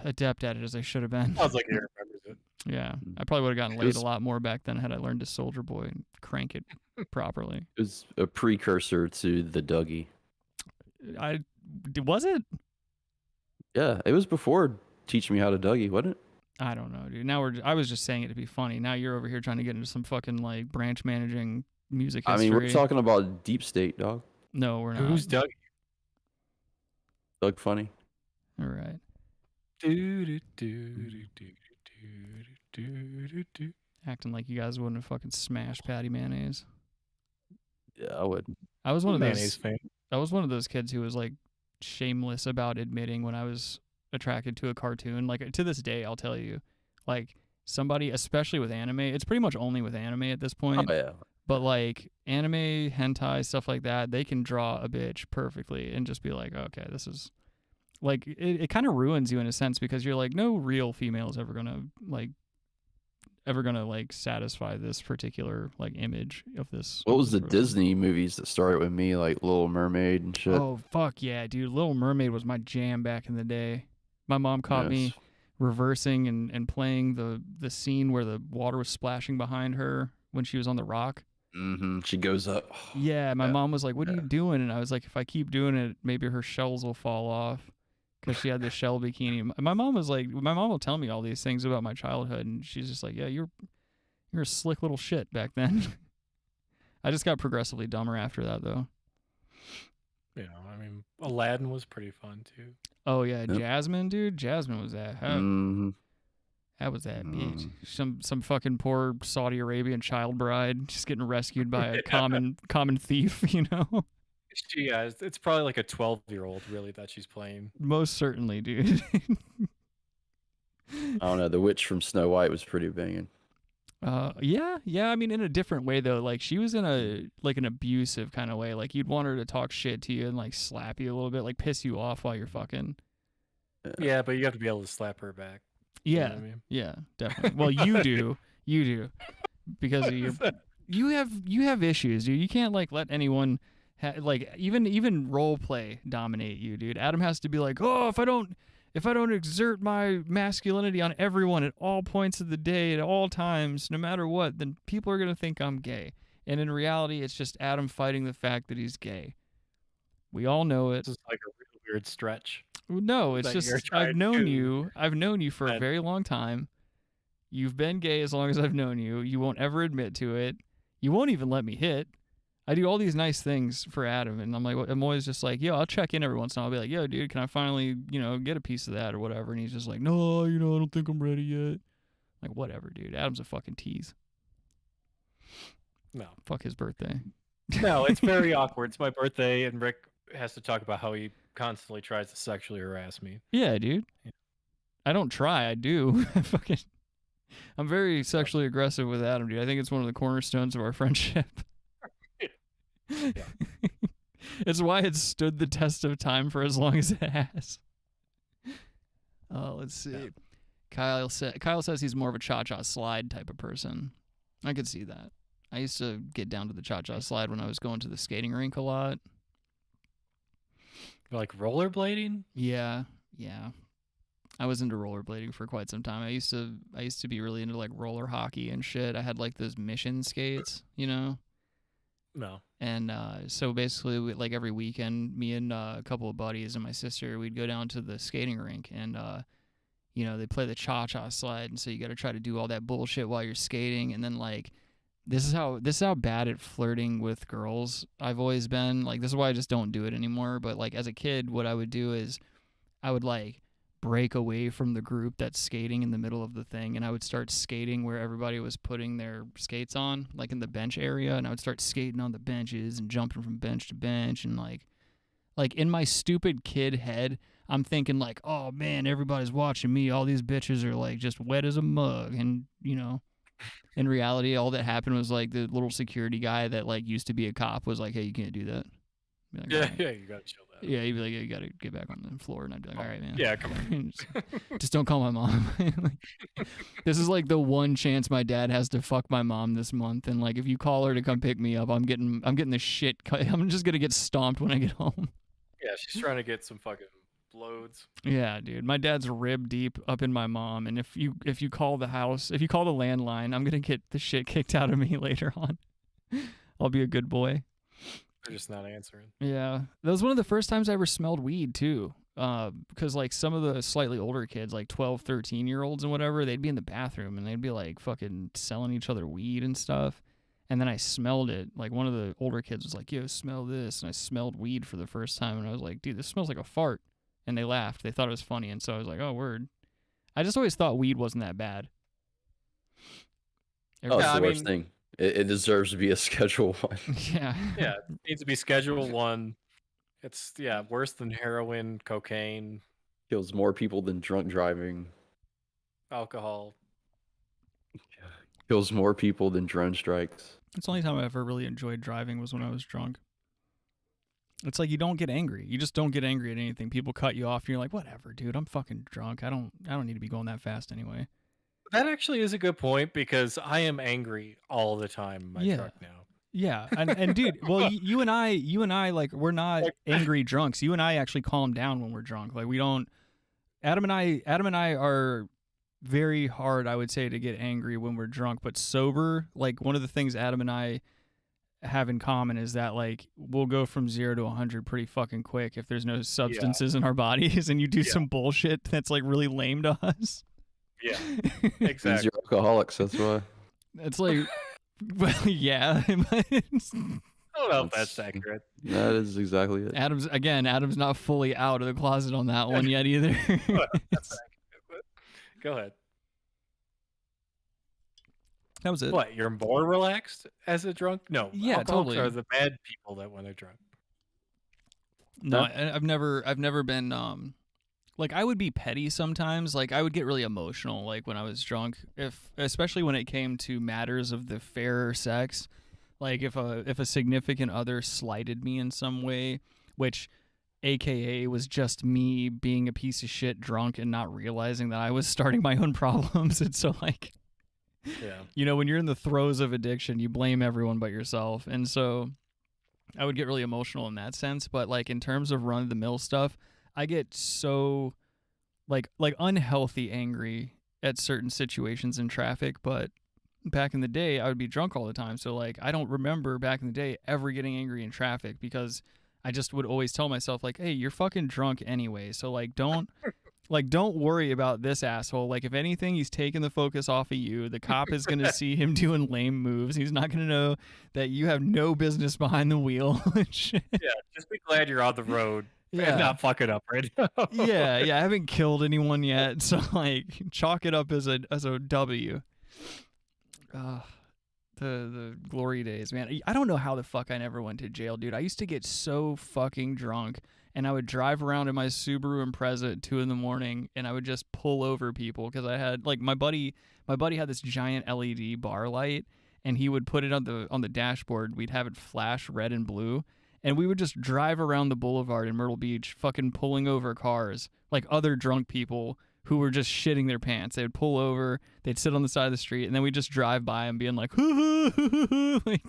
adept at it as I should have been. Sounds like he remembers it. Yeah, I probably would have gotten laid a lot more back then had I learned to Soulja Boy and crank it properly. It was a precursor to the Dougie. Was it? Yeah, it was before Teach Me How to Dougie, wasn't it? I don't know, dude. I was just saying it to be funny. Now you're over here trying to get into some fucking like branch managing music history. I mean, we're talking about Deep State, dog. No, we're not. Who's Dougie? Doug Funny. All right. Acting like you guys wouldn't have fucking smashed Patty Mayonnaise. Yeah, I would. I was one of Mayonnaise those. fan. I was one of those kids who was like shameless about admitting when I was attracted to a cartoon. Like to this day, I'll tell you, like somebody, especially with anime, it's pretty much only with anime at this point. Oh yeah. But like anime, hentai, stuff like that, they can draw a bitch perfectly and just be like, okay, this is like it kind of ruins you in a sense because you're like, no real female is ever gonna satisfy this particular like image of this. What was this the person. Disney movies that started with me, like Little Mermaid and shit? Oh fuck yeah, dude! Little Mermaid was my jam back in the day. My mom caught me reversing and playing the scene where the water was splashing behind her when she was on the rock. Mm-hmm. She goes up. Yeah, my mom was like, "What are you doing?" And I was like, "If I keep doing it, maybe her shells will fall off." Because she had the shell bikini. My mom was like, my mom will tell me all these things about my childhood, and she's just like, "Yeah, you're a slick little shit back then." I just got progressively dumber after that, though. Yeah, I mean, Aladdin was pretty fun too. Oh yeah, Jasmine, dude. Jasmine was that. That was that bitch. Some fucking poor Saudi Arabian child bride just getting rescued by a common thief, you know? Yeah, it's probably like a 12-year-old really that she's playing. Most certainly, dude. I don't know. The witch from Snow White was pretty banging. Yeah. I mean, in a different way though. Like she was in an abusive kind of way. Like you'd want her to talk shit to you and like slap you a little bit, like piss you off while you're fucking. Yeah, but you have to be able to slap her back. Yeah, you know what I mean? Yeah, definitely. Well, you do, because you have issues, dude. You can't like let anyone even role play dominate you, dude. Adam has to be like, oh, if I don't exert my masculinity on everyone at all points of the day, at all times, no matter what, then people are gonna think I'm gay. And in reality, it's just Adam fighting the fact that he's gay. We all know it. This is like a really weird stretch. No, it's just I've known you for a very long time. You've been gay as long as I've known you. You won't ever admit to it. You won't even let me hit. I do all these nice things for Adam, and I'm always just like, yo, I'll check in every once in a while. I'll be like, yo, dude, can I finally, get a piece of that or whatever? And he's just like, no, I don't think I'm ready yet. Like, whatever, dude. Adam's a fucking tease. No. Fuck his birthday. No, it's very awkward. It's my birthday, and Rick has to talk about how he constantly tries to sexually harass me. Yeah, dude. Yeah. I don't try. I do. I'm very sexually aggressive with Adam, dude. I think it's one of the cornerstones of our friendship. Yeah. It's why it's stood the test of time for as long as it has. Oh, let's see. Yeah. Kyle says he's more of a cha-cha slide type of person. I could see that. I used to get down to the cha-cha slide when I was going to the skating rink a lot. Like rollerblading? Yeah. I was into rollerblading for quite some time. I used to be really into like roller hockey and shit. I had like those mission skates, No. And so basically, like every weekend, me and a couple of buddies and my sister, we'd go down to the skating rink and, they play the cha-cha slide. And so you got to try to do all that bullshit while you're skating. And then like, this is how bad at flirting with girls I've always been. Like, this is why I just don't do it anymore. But like as a kid, what I would do is I would like break away from the group that's skating in the middle of the thing, and I would start skating where everybody was putting their skates on, like in the bench area, and I would start skating on the benches and jumping from bench to bench, and like in my stupid kid head, I'm thinking like, oh man, everybody's watching me, all these bitches are like just wet as a mug, and in reality, all that happened was like the little security guy that like used to be a cop was like, hey, you can't do that. Like, yeah, you gotta chill that. Yeah, he'd be like, yeah, you gotta get back on the floor, and I'd be like, all right, man. Yeah, come on. just don't call my mom. This is like the one chance my dad has to fuck my mom this month, and like if you call her to come pick me up, I'm getting the shit. I'm just gonna get stomped when I get home. Yeah, she's trying to get some fucking loads. Yeah, dude, my dad's rib deep up in my mom, and if you call the house, if you call the landline, I'm gonna get the shit kicked out of me later on. I'll be a good boy. They're just not answering. Yeah. That was one of the first times I ever smelled weed, too. Because, like, some of the slightly older kids, like 12, 13-year-olds and whatever, they'd be in the bathroom and they'd be, like, fucking selling each other weed and stuff. And then I smelled it. Like, one of the older kids was like, yo, smell this. And I smelled weed for the first time. And I was like, dude, this smells like a fart. And they laughed. They thought it was funny. And so I was like, oh, word. I just always thought weed wasn't that bad. It's the worst thing. It deserves to be a Schedule 1. Yeah. Yeah, it needs to be Schedule 1. It's worse than heroin, cocaine, Kills more people than drunk driving. alcohol. Kills more people than drone strikes. That's the only time I ever really enjoyed driving was when I was drunk. It's like you don't get angry. You just don't get angry at anything. People cut you off, and you're like, whatever, dude. I'm fucking drunk. I don't need to be going that fast anyway. That actually is a good point because I am angry all the time in my truck now. Yeah, and dude, well, you and I, like, we're not angry drunks. You and I actually calm down when we're drunk. Like, we don't. Adam and I are very hard, I would say, to get angry when we're drunk, but sober. Like, one of the things Adam and I have in common is that, like, we'll go from 0 to 100 pretty fucking quick if there's no substances in our bodies, and you do some bullshit that's like really lame to us. Yeah, exactly. You're alcoholics, that's why. It's like, well, yeah. I don't know if that's accurate. That is exactly it. Adam's not fully out of the closet on that one yet either. Go ahead. That was it. What? You're more relaxed as a drunk? No. Yeah, totally. Are the bad people that when they're drunk? No, I've never been. Like, I would be petty sometimes. Like, I would get really emotional, like, when I was drunk, especially when it came to matters of the fairer sex. Like, if a significant other slighted me in some way, which AKA was just me being a piece of shit drunk and not realizing that I was starting my own problems. And so, like, you know, when you're in the throes of addiction, you blame everyone but yourself. And so I would get really emotional in that sense. But, like, in terms of run-of-the-mill stuff, I get so, like unhealthy angry at certain situations in traffic. But back in the day, I would be drunk all the time. So, like, I don't remember back in the day ever getting angry in traffic because I just would always tell myself, like, hey, you're fucking drunk anyway. So, like, don't worry about this asshole. Like, if anything, he's taking the focus off of you. The cop is going to see him doing lame moves. He's not going to know that you have no business behind the wheel. Yeah, just be glad you're on the road. Yeah. And not fuck it up right now. yeah, I haven't killed anyone yet. So, like, chalk it up as a W. The glory days, man. I don't know how the fuck I never went to jail, dude. I used to get so fucking drunk, and I would drive around in my Subaru Impreza at 2 a.m, and I would just pull over people because I had, like, my buddy had this giant LED bar light, and he would put it on the dashboard. We'd have it flash red and blue, and we would just drive around the boulevard in Myrtle Beach, fucking pulling over cars, like other drunk people who were just shitting their pants. They would pull over, they'd sit on the side of the street, and then we'd just drive by them being like, hoo, hoo, hoo, hoo, like,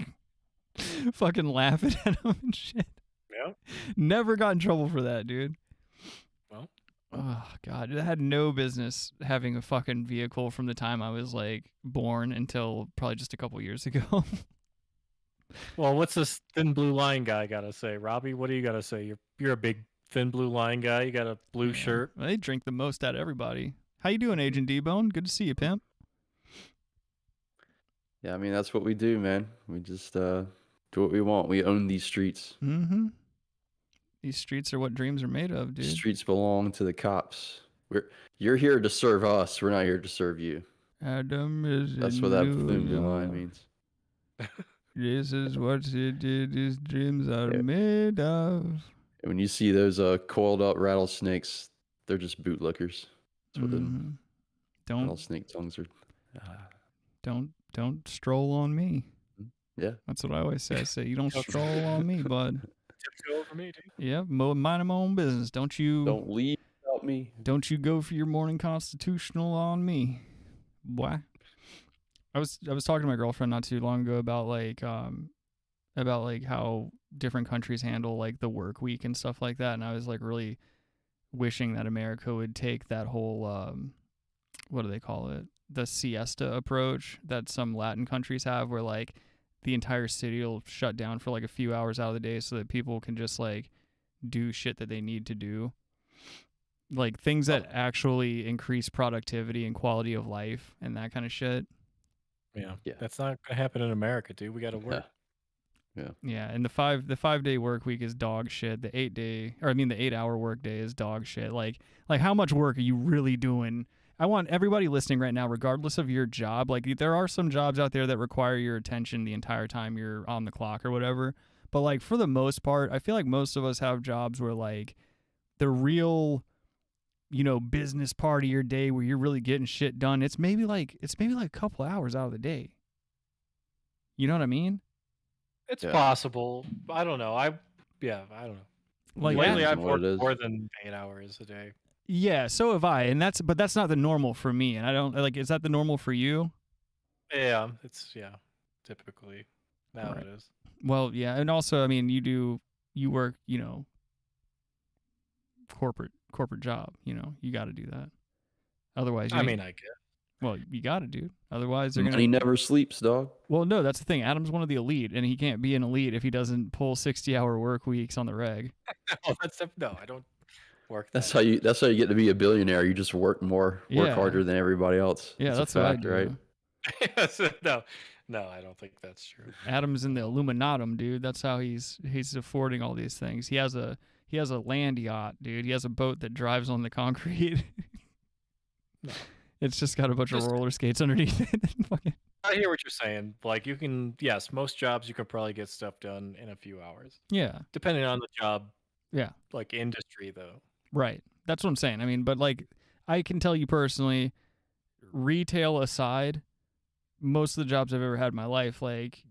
fucking laughing at them and shit. Yeah. Never got in trouble for that, dude. Well. Oh, God. I had no business having a fucking vehicle from the time I was, like, born until probably just a couple years ago. Well, what's this thin blue line guy got to say? Robbie, what do you got to say? You're a big thin blue line guy. You got a blue shirt. Well, they drink the most out of everybody. How you doing, Agent D-Bone? Good to see you, pimp. Yeah, I mean, that's what we do, man. We just do what we want. We own these streets. Mm-hmm. These streets are what dreams are made of, dude. Streets belong to the cops. You're here to serve us. We're not here to serve you. Adam is That's what that thin blue line means. This is what his dreams are made of. And when you see those coiled up rattlesnakes, they're just bootlickers. That's what the rattlesnake tongues are. Don't stroll on me. Yeah. That's what I always say. I say, you don't stroll on me, bud. Tiptoe over me, dude. Yeah, mind my own business. Don't leave without me. Don't you go for your morning constitutional on me, boy. I was talking to my girlfriend not too long ago about how different countries handle, like, the work week and stuff like that, and I was, like, really wishing that America would take that whole what do they call it, the siesta approach that some Latin countries have, where, like, the entire city will shut down for, like, a few hours out of the day so that people can just, like, do shit that they need to do, like things that actually increase productivity and quality of life and that kind of shit. Yeah. That's not gonna happen in America, dude. We gotta work. Yeah, and the 5-day work week is dog shit. The 8 hour work day is dog shit. Like how much work are you really doing I want everybody listening right now, regardless of your job, like there are some jobs out there that require your attention the entire time you're on the clock or whatever. But like for the most part, I feel like most of us have jobs where like the real, business part of your day where you're really getting shit done, it's maybe like a couple hours out of the day. You know what I mean? It's possible. I don't know. I don't know. Like lately, I've worked more than 8 hours a day. Yeah, so have I, and that's not the normal for me. And I don't like. Is that the normal for you? Yeah, typically now it is. Well, yeah, and also, I mean, you work, corporate job. You got to do that. Otherwise, I guess. Well, you got to, dude. Otherwise, Money never sleeps, dog. Well, no, that's the thing. Adam's one of the elite, and he can't be an elite if he doesn't pull 60-hour work weeks on the reg. No, I don't work. That's how you get to be a billionaire. You just work more, work harder than everybody else. Yeah, that's what I do. Right? No, I don't think that's true. Adam's in the Illuminatum, dude. That's how he's affording all these things. He has a land yacht, dude. He has a boat that drives on the concrete. No. It's just got a bunch of roller skates underneath it. I hear what you're saying. Like most jobs you can probably get stuff done in a few hours. Yeah. Depending on the job. Yeah. Like industry though. Right. That's what I'm saying. I mean, but like I can tell you personally, retail aside, most of the jobs I've ever had in my life, like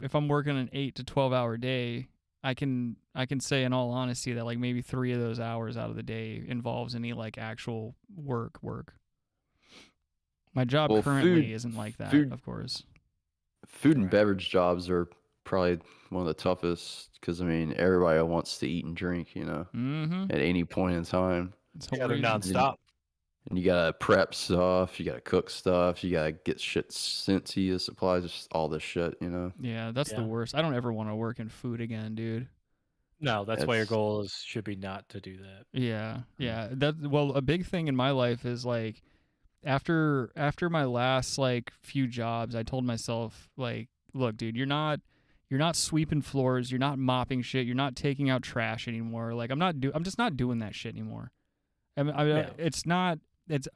if I'm working an 8 to 12 hour day, I can say in all honesty that like maybe 3 of those hours out of the day involves any like actual work. My job currently isn't like that, of course. Food and beverage jobs are probably one of the toughest because, I mean, everybody wants to eat and drink, at any point in time. They're nonstop. And you got to prep stuff, you got to cook stuff, you got to get shit sent to you, supplies, just all this shit, Yeah, that's the worst. I don't ever want to work in food again, dude. No, that's why your goal should be not to do that. Yeah. A big thing in my life is like, after my last like few jobs, I told myself like, look, dude, you're not sweeping floors, you're not mopping shit, you're not taking out trash anymore. Like I'm just not doing that shit anymore. I mean,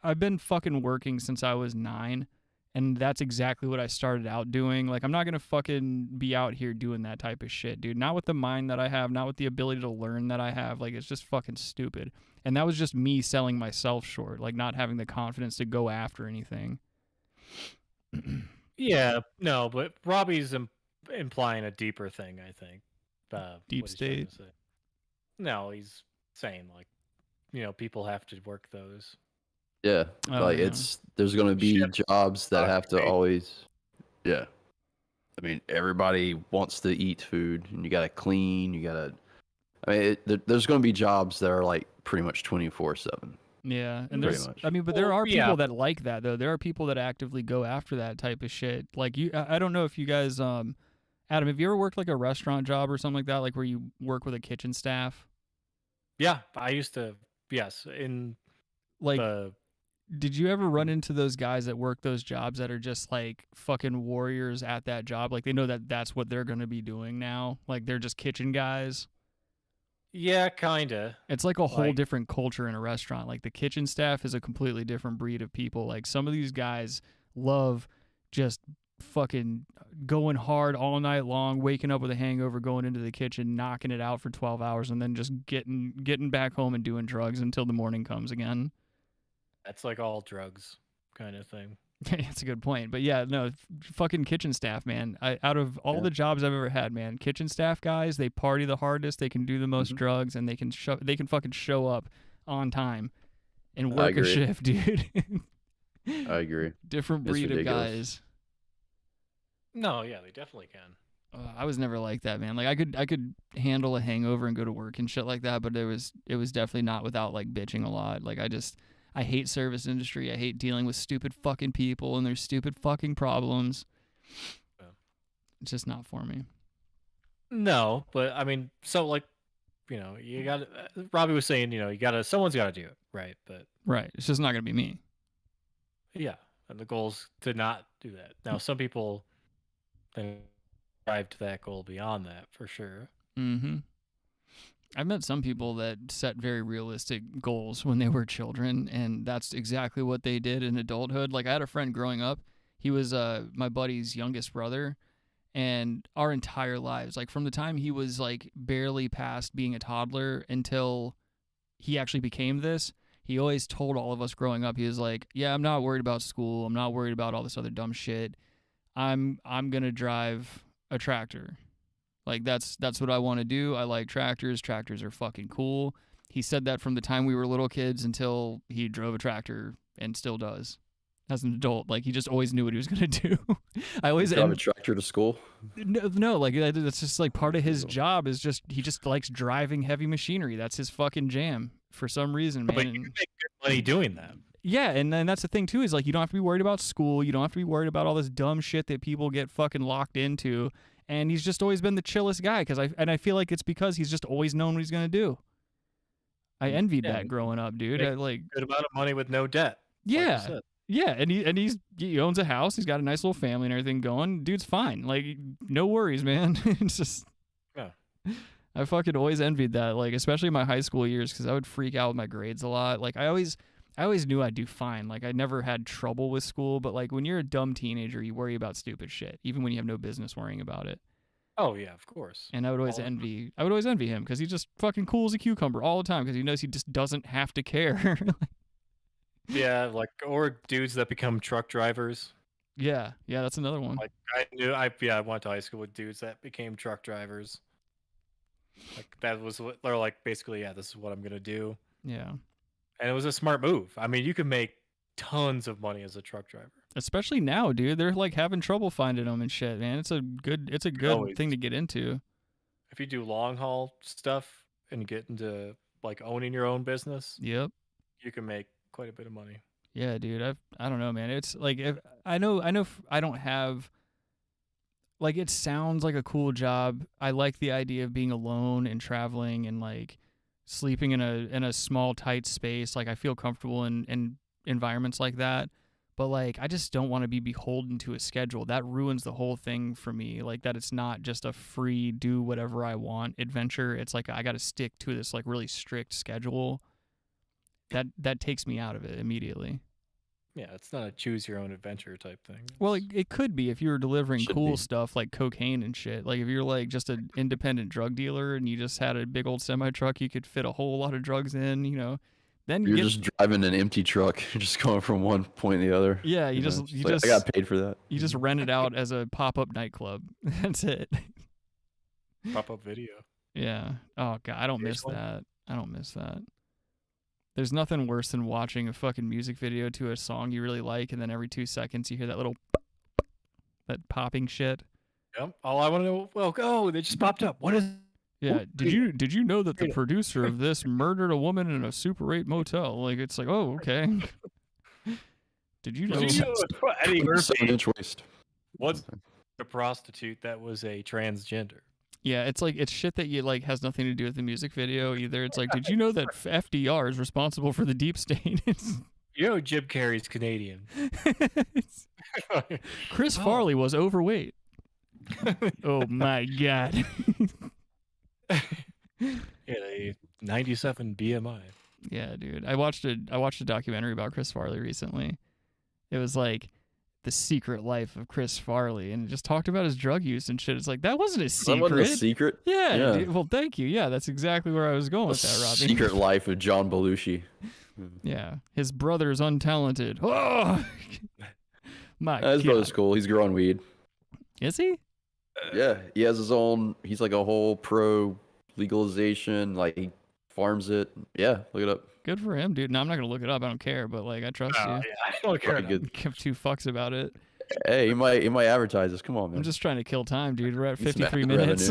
I've been fucking working since I was 9, and that's exactly what I started out doing. Like I'm not gonna fucking be out here doing that type of shit, dude. Not with the mind that I have, not with the ability to learn that I have. Like it's just fucking stupid. And that was just me selling myself short, like not having the confidence to go after anything. Yeah, no, but Robbie's implying a deeper thing, I think. Deep state? No, he's saying like, people have to work those. Yeah, there's going to be jobs that have to always, I mean, everybody wants to eat food, and you got to clean, there's going to be jobs that are like pretty much 24/7. Yeah, and but there are people that like that though. There are people that actively go after that type of shit. Like I don't know if you guys, Adam, have you ever worked like a restaurant job or something like that, like where you work with a kitchen staff? Yeah, I used to. Yes, did you ever run into those guys that work those jobs that are just like fucking warriors at that job? Like they know that that's what they're going to be doing now. Like they're just kitchen guys. Yeah, kinda. It's like a whole different culture in a restaurant. Like the kitchen staff is a completely different breed of people. Like some of these guys love just fucking going hard all night long, waking up with a hangover, going into the kitchen, knocking it out for 12 hours, and then just getting back home and doing drugs until the morning comes again. That's like all drugs kind of thing. That's a good point. But yeah, no, fucking kitchen staff, man. Out of all the jobs I've ever had, man, kitchen staff guys, they party the hardest, they can do the most drugs, and they can fucking show up on time and work a shift, dude. I agree. Different breed of guys. No, yeah, they definitely can. I was never like that, man. Like I could handle a hangover and go to work and shit like that, but it was definitely not without like bitching a lot. Like I hate service industry. I hate dealing with stupid fucking people and their stupid fucking problems. Yeah. It's just not for me. No, but I mean, so like, you got Robbie was saying, someone's got to do it, right? But right, it's just not gonna be me. Yeah, and the goal's to not do that. Now, some people then drive to that goal beyond that for sure. Mm-hmm. I've met some people that set very realistic goals when they were children, and that's exactly what they did in adulthood. Like, I had a friend growing up. He was my buddy's youngest brother, and our entire lives, like from the time he was like barely past being a toddler until he actually became this, he always told all of us growing up, he was like, yeah, I'm not worried about school. I'm not worried about all this other dumb shit. I'm going to drive a tractor. Like, that's what I want to do. I like tractors. Tractors are fucking cool. He said that from the time we were little kids until he drove a tractor and still does as an adult. Like, he just always knew what he was going to do. I always drive a tractor to school. No, like that's just like part of his job is just he just likes driving heavy machinery. That's his fucking jam for some reason, man. But you can make good money doing that. Yeah, and then that's the thing too is like you don't have to be worried about school. You don't have to be worried about all this dumb shit that people get fucking locked into. And he's just always been the chillest guy because I feel like it's because he's just always known what he's gonna do. I envied that growing up, dude. I, like good amount of money with no debt. Yeah, like yeah, and he owns a house. He's got a nice little family and everything going. Dude's fine. Like no worries, man. It's just I fucking always envied that. Like especially in my high school years because I would freak out with my grades a lot. Like I always knew I'd do fine. Like I never had trouble with school, but like when you're a dumb teenager, you worry about stupid shit, even when you have no business worrying about it. Oh yeah, of course. And I would always envy him because he's just fucking cool as a cucumber all the time because he knows he just doesn't have to care. Yeah, like or dudes that become truck drivers. Yeah, that's another one. Like I went to high school with dudes that became truck drivers. Like that was what they're like basically, this is what I'm gonna do. Yeah. And it was a smart move. I mean, you can make tons of money as a truck driver. Especially now, dude. They're like having trouble finding them and shit, man. It's a good thing to get into. If you do long haul stuff and get into like owning your own business, yep, you can make quite a bit of money. Yeah, dude. I don't know, man. It's like I know I don't have like it sounds like a cool job. I like the idea of being alone and traveling and like sleeping in a small tight space. Like I feel comfortable in environments like that. But like I just don't want to be beholden to a schedule. That ruins the whole thing for me. Like that it's not just a free do whatever I want adventure. It's like I got to stick to this like really strict schedule. That takes me out of it immediately. Yeah, it's not a choose your own adventure type thing. Well, it could be if you were delivering cool stuff like cocaine and shit. Like if you're like just an independent drug dealer and you just had a big old semi truck you could fit a whole lot of drugs in, you know. Then you're just driving an empty truck, you're just going from one point to the other. Yeah, you just I got paid for that. You just rent it out as a pop-up nightclub. That's it. Pop-up video. Yeah. Oh god, I don't miss that. I don't miss that. There's nothing worse than watching a fucking music video to a song you really like, and then every 2 seconds you hear that little that popping shit. Yep. All I want to know. Well, go. They just popped up. What is? Yeah. Did you know that the producer of this murdered a woman in a Super 8 motel? Like it's like, oh, okay. Did you know? Eddie Murphy 7-inch waist. What's a prostitute that was a transgender? Yeah, it's like it's shit that you like has nothing to do with the music video either. It's like, did you know that FDR is responsible for the deep state? You know, Jim Carrey's Canadian. Chris Farley was overweight. Oh my god. Yeah, a 97 BMI. Yeah, dude. I watched a documentary about Chris Farley recently. It was like The Secret Life of Chris Farley, and it just talked about his drug use and shit. It's like that wasn't a secret. That wasn't a secret. Yeah. Dude, well, thank you. Yeah, that's exactly where I was going with that, Robbie. Secret Life of John Belushi. Yeah, his brother's untalented. Oh, my God. His brother's cool. He's growing weed. Is he? Yeah, he has his own. He's like a whole pro legalization. Like he farms it. Yeah, look it up. Good for him, dude. No, I'm not gonna look it up. I don't care, but like I trust you. Yeah, I don't care. Give two fucks about it. Hey, he might advertise this. Come on, man. I'm just trying to kill time, dude. We're at 53 minutes.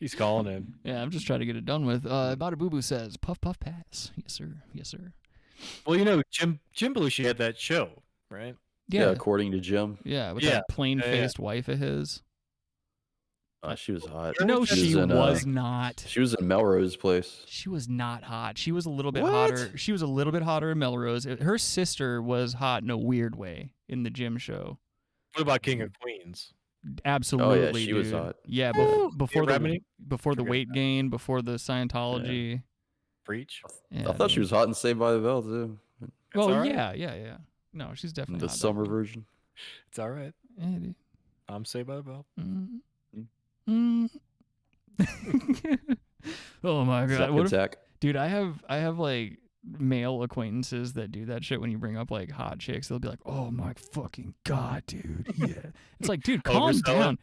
He's calling in. Yeah, I'm just trying to get it done with. Bada Boo Boo says, "Puff puff pass." Yes, sir. Yes, sir. Well, you know, Jim Belushi had that show, right? Yeah, according to Jim. Yeah, with that plain-faced wife of his. She was hot. No, she was not. She was in Melrose Place. She was not hot. She was a little bit hotter. She was a little bit hotter in Melrose. Her sister was hot in a weird way in the Jim show. What about King of Queens? Absolutely, Oh yeah, she dude. was hot. Yeah, before the weight gain, before the Scientology. Preach. Yeah, I thought she was hot and Saved by the Bell too. Well, all right. yeah. No, she's definitely The hot, summer version. It's all right. Yeah, dude. I'm Saved by the Bell. Oh my god! Zack attack. Dude, I have like male acquaintances that do that shit when you bring up like hot chicks. They'll be like, "Oh my fucking god, dude!" Yeah, it's like, dude, calm down.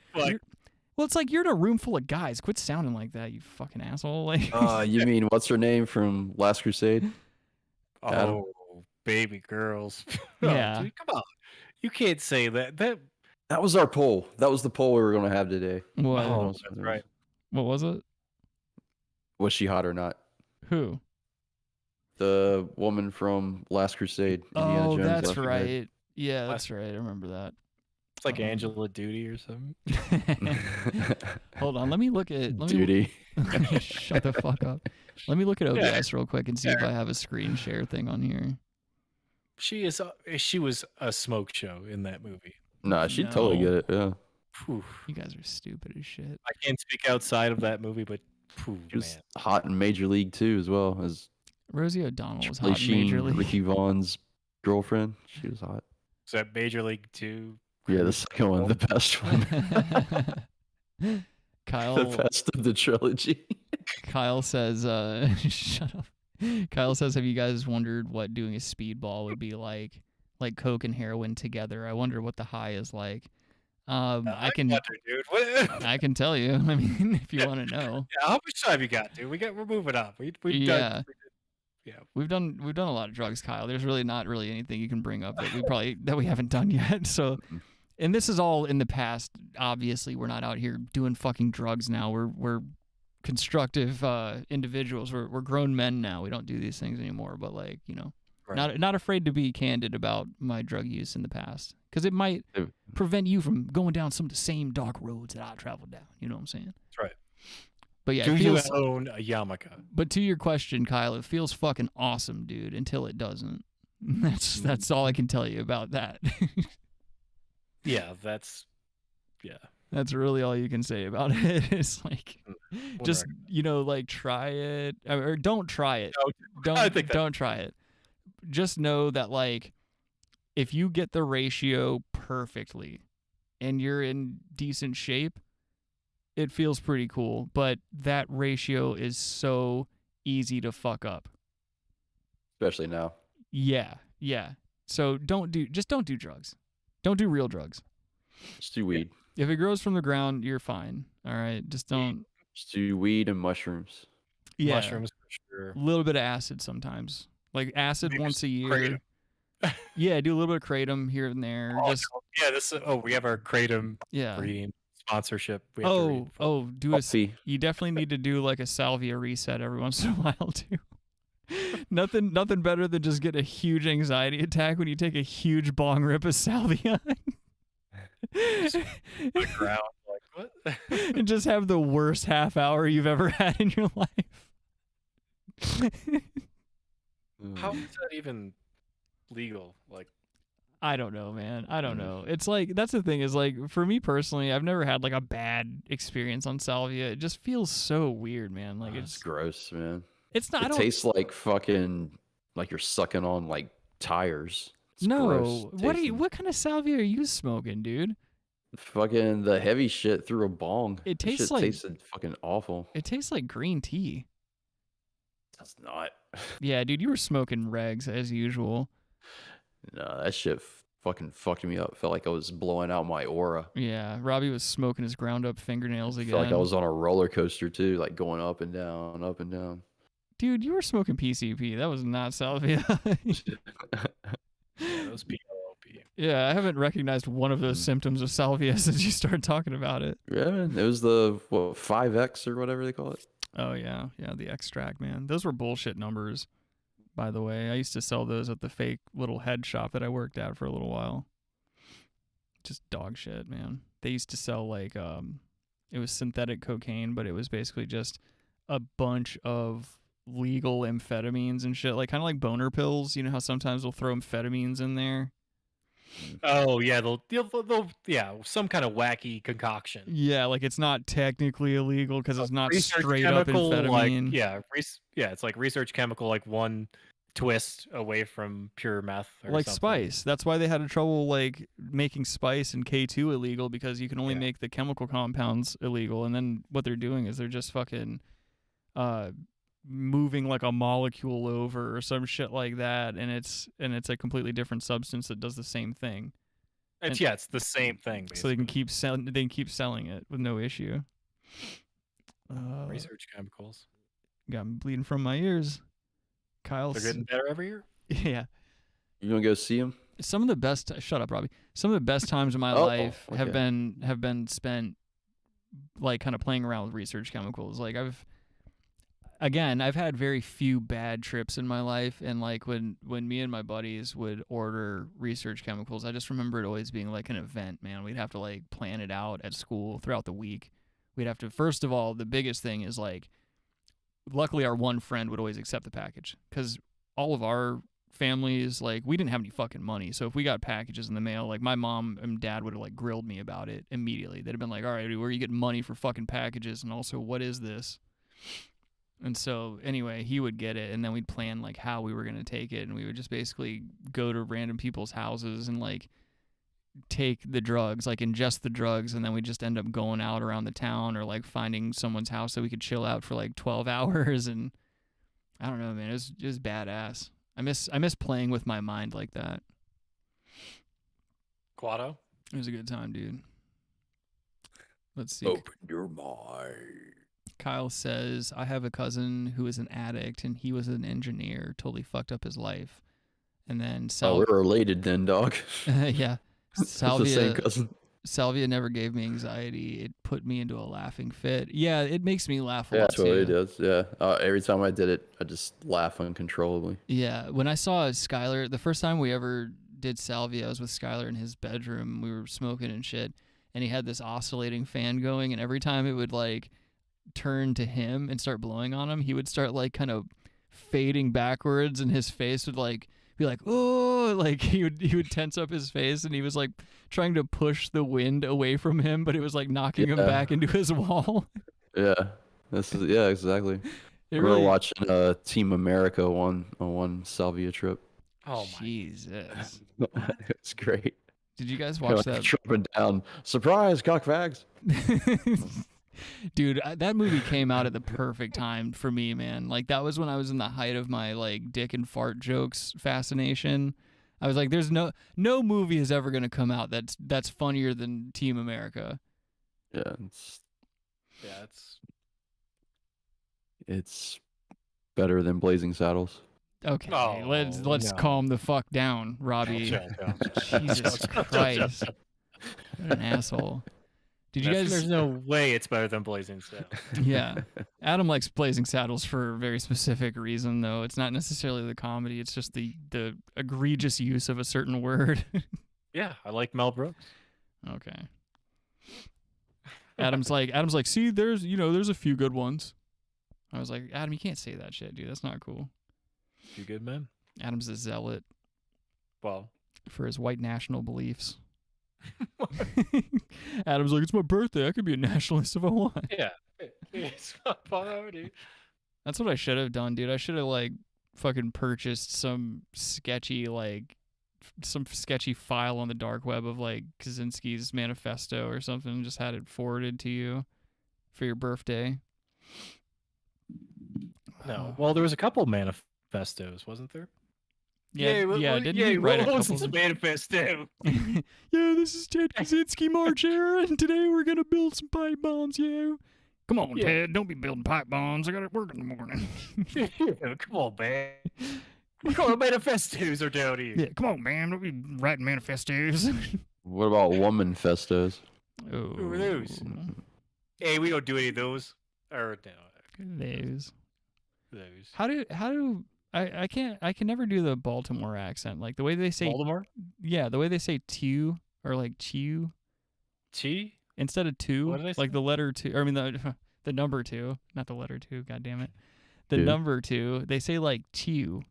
Well, it's like you're in a room full of guys. Quit sounding like that, you fucking asshole. Like, You mean what's her name from Last Crusade? Adam? Oh, baby girls. Yeah. Oh, dude, come on. You can't say that. That was our poll. That was the poll we were going to have today. what? Oh, that's right. What was it? Was she hot or not? Who? The woman from Last Crusade. Indiana Oh, Jones, that's Last Crusade. right. Yeah, that's right. I remember that. It's like Angela Duty or something. Hold on, let me look at Duty. Shut the fuck up. Let me look at OBS real quick and see if I have a screen share thing on here. She was a smoke show in that movie. Nah, she'd totally get it. Yeah. Whew. You guys are stupid as shit. I can't speak outside of that movie, but She was man. hot in Major League too, as well as Rosie O'Donnell was Charlie hot in Major Sheen, League. Ricky Vaughn's girlfriend. She was hot. Is that Major League 2? Yeah, the second one, the best one. Kyle, The best of the trilogy. Kyle says, shut up. Kyle says, have you guys wondered what doing a speedball would be like coke and heroin together? I wonder what the high is like. I can wonder, dude. What? I can tell you. I mean, if you want to know. Yeah, how much time you got, dude? We're moving up. We've Yeah. done. We've done a lot of drugs, Kyle. There's really not anything you can bring up that we haven't done yet. So, and this is all in the past. Obviously, we're not out here doing fucking drugs now. We're constructive individuals. We're grown men now. We don't do these things anymore. But like, you know, Right. not afraid to be candid about my drug use in the past, because it might prevent you from going down some of the same dark roads that I traveled down. You know what I'm saying? That's right. But yeah, Do it you feels, own a yarmulke? but to your question, Kyle, it feels fucking awesome, dude, until it doesn't. That's all I can tell you about that. Yeah, That's really all you can say about it. It's like, just, you know, like try it or don't try it. Don't try it. Just know that like, if you get the ratio perfectly and you're in decent shape, it feels pretty cool, but that ratio is so easy to fuck up. Especially now. Yeah. So don't do drugs. Don't do real drugs. Just do weed. If it grows from the ground, you're fine. All right. Just don't. Just do weed and mushrooms. Yeah. Mushrooms for sure. A little bit of acid sometimes. Like acid Maybe once a year. kratom. Yeah, do a little bit of kratom here and there. We have our kratom Yeah. green sponsorship. We have to read. Do Coffee. you definitely need to do like a salvia reset every once in a while too. Nothing better than just get a huge anxiety attack when you take a huge bong rip of salvia. The ground, like what? And just have the worst half hour you've ever had in your life. How is that even legal? Like, I don't know, man. I don't know. It's like, that's the thing is like, for me personally, I've never had like a bad experience on salvia. It just feels so weird, man. Like it's gross, man. It's not. It tastes like fucking, like you're sucking on like tires. It's no. gross What kind of salvia are you smoking, dude? Fucking the heavy shit through a bong. It That tastes shit like tasted fucking awful. It tastes like green tea. That's not. Yeah, dude, you were smoking regs as usual. No, that shit fucking fucked me up. Felt like I was blowing out my aura. Yeah, Robbie was smoking his ground up fingernails again. Felt like I was on a roller coaster too, like going up and down, up and down. Dude, you were smoking PCP. That was not salvia. yeah, those PLLP. Yeah, I haven't recognized one of those symptoms of salvia since you started talking about it. Yeah, man. It was the 5X or whatever they call it. Oh yeah, the extract, man. Those were bullshit numbers, by the way. I used to sell those at the fake little head shop that I worked at for a little while. Just dog shit, man. They used to sell like it was synthetic cocaine, but it was basically just a bunch of legal amphetamines and shit, like kind of like boner pills. You know how sometimes they'll throw amphetamines in there? Oh yeah, they'll some kind of wacky concoction. Yeah, like it's not technically illegal because it's not Research straight up chemical, amphetamine. it's like research chemical, like one twist away from pure meth or like something. spice. That's why they had trouble like making spice and K2 illegal, because you can only make the chemical compounds illegal, and then what they're doing is they're just fucking moving like a molecule over or some shit like that, and it's a completely different substance that does the same thing. It's the same thing basically. So they can keep selling it with no issue. Research chemicals. Got me bleeding from my ears. They're getting better every year. Yeah. You gonna go see him? Some of the best. Shut up, Robbie. Some of the best times of my life have been spent like kind of playing around with research chemicals. Like I've had very few bad trips in my life, and like when me and my buddies would order research chemicals, I just remember it always being like an event, man. We'd have to like plan it out at school throughout the week. We'd have to, first of all, the biggest thing is like, luckily our one friend would always accept the package, because all of our families, like, we didn't have any fucking money. So if we got packages in the mail, like my mom and dad would have like grilled me about it immediately. They'd have been like, all right, where are you getting money for fucking packages? And also, what is this? And so anyway, he would get it, and then we'd plan like how we were going to take it, and we would just basically go to random people's houses and like take the drugs, like ingest the drugs, and then we just end up going out around the town or like finding someone's house that we could chill out for like 12 hours. And I don't know, man, it was badass. I miss playing with my mind like that. Quado? It was a good time, dude. Let's see. Open your mind. Kyle says, I have a cousin who is an addict, and he was an engineer, totally fucked up his life. And then we're related then, dog. Yeah. Salvia, the same cousin. Salvia never gave me anxiety. It put me into a laughing fit. Yeah, it makes me laugh a lot that's too. what it does. Yeah. Every time I did it, I just laugh uncontrollably. Yeah. When I saw Skylar, the first time we ever did Salvia, I was with Skylar in his bedroom. We were smoking and shit, and he had this oscillating fan going, and every time it would like turn to him and start blowing on him, he would start like kind of fading backwards, and his face would like be like, oh, like he would tense up his face, and he was like trying to push the wind away from him, but it was like knocking him back into his wall. Yeah, exactly. We were watching Team America on one Salvia trip. Oh my Jesus. It's great. Did you guys watch that? Jumping down, surprise, cockfags. Dude, that movie came out at the perfect time for me, man. Like, that was when I was in the height of my like dick and fart jokes fascination. I was like, there's no movie is ever gonna come out that's funnier than Team America. Yeah, it's better than Blazing Saddles. Okay, let's calm the fuck down, Robbie. Jesus Christ, what an asshole. Did you guys? There's no way it's better than Blazing Saddles. Yeah, Adam likes Blazing Saddles for a very specific reason, though. It's not necessarily the comedy; it's just the egregious use of a certain word. Yeah, I like Mel Brooks. Okay. Adam's like, see, there's a few good ones. I was like, Adam, you can't say that shit, dude. That's not cool. You good, man? Adam's a zealot. Well, for his white national beliefs. Adam's like, it's my birthday. I could be a nationalist if I want. Yeah. It's my party. That's what I should have done, dude. I should have like fucking purchased some sketchy file on the dark web of like Kaczynski's manifesto or something, and just had it forwarded to you for your birthday. No. Well, there was a couple manifestos, wasn't there? Yeah. Didn't he write a couple of manifesto? Yeah, this is Ted Kaczynski March here, and today we're gonna build some pipe bombs. Yeah, come on, Ted, don't be building pipe bombs. I got to work in the morning. Come on, man. What kind of manifestos are down here? Yeah, come on, man. Don't be writing manifestos. What about woman festos? Oh. Who are those? Hey, we don't do any of those. Or no. Those. How do I can never do the Baltimore accent. Like the way they say Baltimore? Yeah, the way they say "tew" or like "chew." Chi? Instead of "two," what did I say? like the letter 2. I mean the number 2, not the letter 2. God damn it. The Two. number 2. They say like "chew."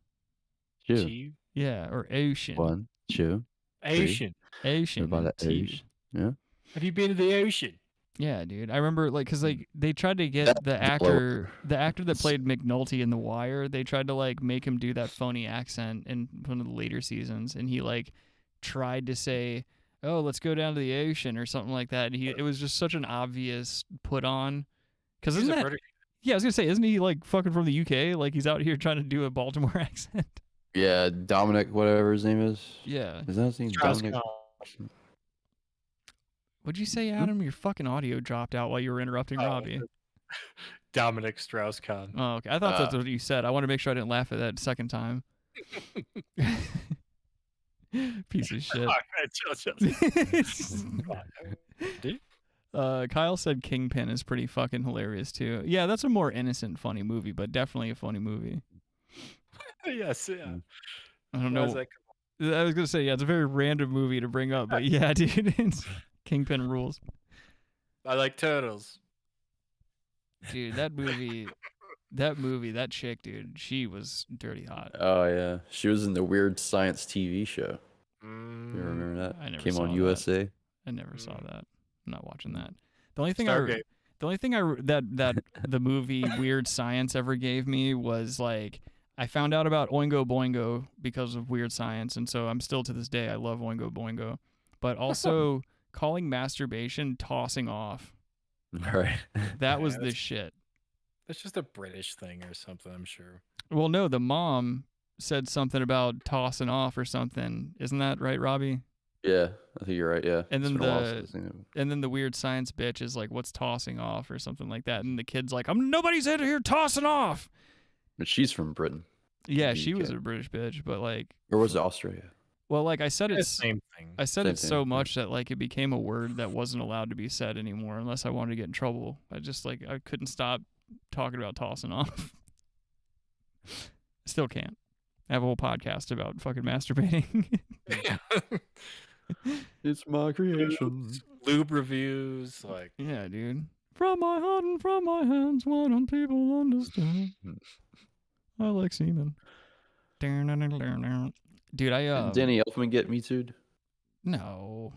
Chew. Yeah, or ocean. 1, 2. Ocean. Ocean. Yeah. Have you been to the ocean? Yeah, dude. I remember, like, because like they tried to get the actor that played McNulty in The Wire. They tried to like make him do that phony accent in one of the later seasons, and he like tried to say, "Oh, let's go down to the ocean" or something like that. And it was just such an obvious put on. Because isn't that? Yeah, I was gonna say, isn't he like fucking from the UK? Like he's out here trying to do a Baltimore accent. Yeah, Dominic, whatever his name is. Yeah. Is that his name? Dominic. What'd you say, Adam? Your fucking audio dropped out while you were interrupting Robbie. Dominic Strauss-Kahn. Oh, okay. I thought that's what you said. I want to make sure I didn't laugh at that second time. Piece of shit. Kyle said Kingpin is pretty fucking hilarious too. Yeah, that's a more innocent, funny movie, but definitely a funny movie. Yes, yeah. I don't know. I was gonna say, yeah, it's a very random movie to bring up, but yeah, dude, it's Kingpin rules. I like turtles. Dude, that that chick, dude, she was dirty hot. Oh yeah, she was in the Weird Science TV show. You remember that? I never came saw on that. USA. I never saw that. I'm not watching that. The only thing that the movie Weird Science ever gave me was like I found out about Oingo Boingo because of Weird Science, and so I'm still to this day I love Oingo Boingo, but also calling masturbation tossing off. Right. That was the shit. That's just a British thing or something, I'm sure. Well, no, the mom said something about tossing off or something. Isn't that right, Robbie? Yeah, I think you're right. Yeah. And then the Weird Science bitch is like, "What's tossing off?" or something like that, and the kid's like, "Nobody's out here tossing off." But she's from Britain. Yeah, she was a British bitch, but like, or was it Australia? Well, like I said, it's same thing. I said it so much that like it became a word that wasn't allowed to be said anymore unless I wanted to get in trouble. I couldn't stop talking about tossing off. Still can't. I have a whole podcast about fucking masturbating. It's my creation. Lube reviews, like yeah, dude. From my heart and from my hands, why don't people understand? I like semen. Dude, Did Danny Elfman get Me Too'd? No.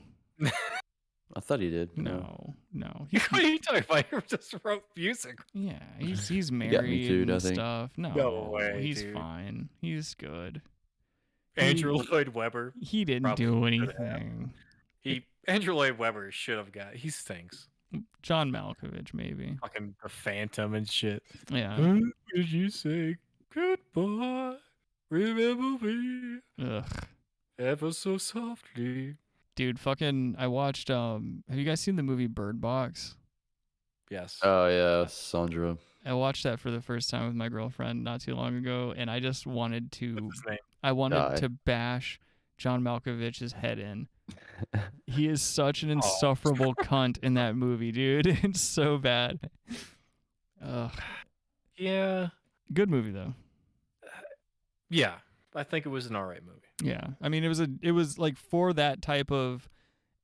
I thought he did. No. What are you talking about? He just wrote music. Yeah, he's married and stuff. No way, he's dude. Fine. He's good. Andrew Lloyd Webber. He didn't do anything. Andrew Lloyd Webber should have got. He stinks. John Malkovich, maybe. Fucking the Phantom and shit. Yeah. When did you say goodbye? Remember me? Ugh. Ever so softly. Dude, fucking, I watched, have you guys seen the movie Bird Box? Yes. Oh, yeah, Sandra. I watched that for the first time with my girlfriend not too long ago, and I just wanted to, What's his name? I wanted to bash John Malkovich's head in. He is such an insufferable cunt in that movie, dude. It's so bad. Ugh. Yeah. Good movie, though. Yeah. I think it was an alright movie. Yeah. I mean, it was like for that type of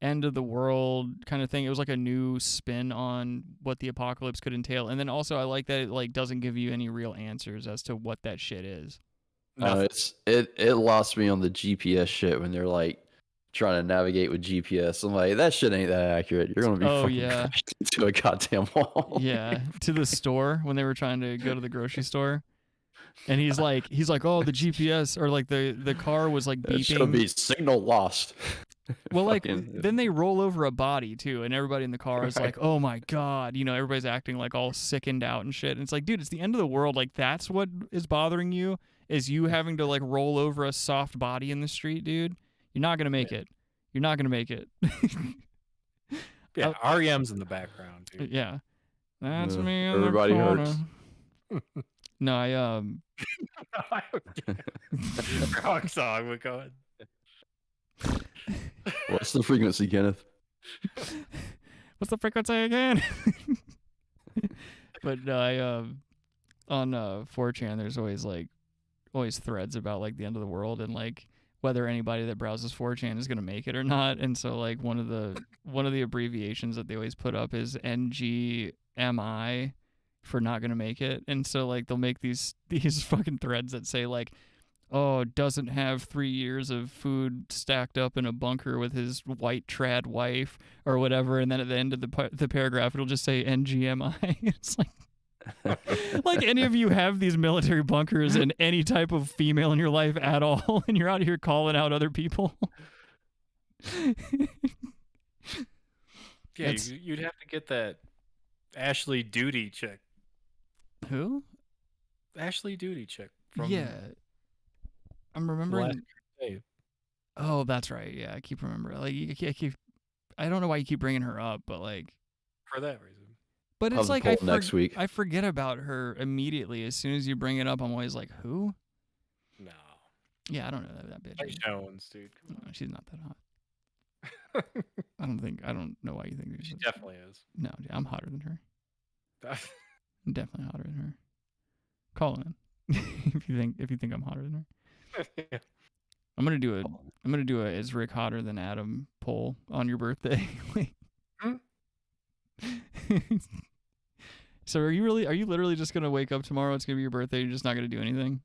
end of the world kind of thing. It was like a new spin on what the apocalypse could entail. And then also I like that it like doesn't give you any real answers as to what that shit is. It lost me on the GPS shit when they're like trying to navigate with GPS. I'm like, that shit ain't that accurate. You're gonna be fucking crashed into a goddamn wall. Yeah. To the store when they were trying to go to the grocery store. And he's like, oh, the GPS or like the car was like beeping. It should be signal lost. Well, like then they roll over a body too, and everybody in the car is like, "Oh my god!" You know, everybody's acting like all sickened out and shit. And it's like, dude, it's the end of the world. Like that's what is bothering you is you having to like roll over a soft body in the street, dude. You're not gonna make it. You're not gonna make it. Yeah, REM's in the background, dude. Yeah, that's me. Everybody hurts. No, Wrong song. We're going. What's the frequency, Kenneth? What's the frequency again? But on 4chan, there's always threads about like the end of the world and like whether anybody that browses 4chan is gonna make it or not. And so like one of the abbreviations that they always put up is NGMI for not gonna make it. And so like they'll make these fucking threads that say like, doesn't have 3 years of food stacked up in a bunker with his white trad wife or whatever, and then at the end of the paragraph it'll just say NGMI. It's like any of you have these military bunkers and any type of female in your life at all, and you're out here calling out other people. Yeah, you'd have to get that Ashley Duty chick. Who? Ashley Duty chick. From I'm remembering. Oh, that's right. Yeah, I keep remembering. Like, I don't know why you keep bringing her up, but like, for that reason. But it's like next week. I forget about her immediately. As soon as you bring it up, I'm always like, who? No. Yeah, I don't know that bitch. Like Jones, dude. No, she's not that hot. I don't know why you think she definitely is. No, dude, I'm hotter than her. I'm definitely hotter than her. Call in if you think I'm hotter than her. Yeah. I'm gonna do a is Rick hotter than Adam poll on your birthday. So are you literally just gonna wake up tomorrow? It's gonna be your birthday. You're just not gonna do anything.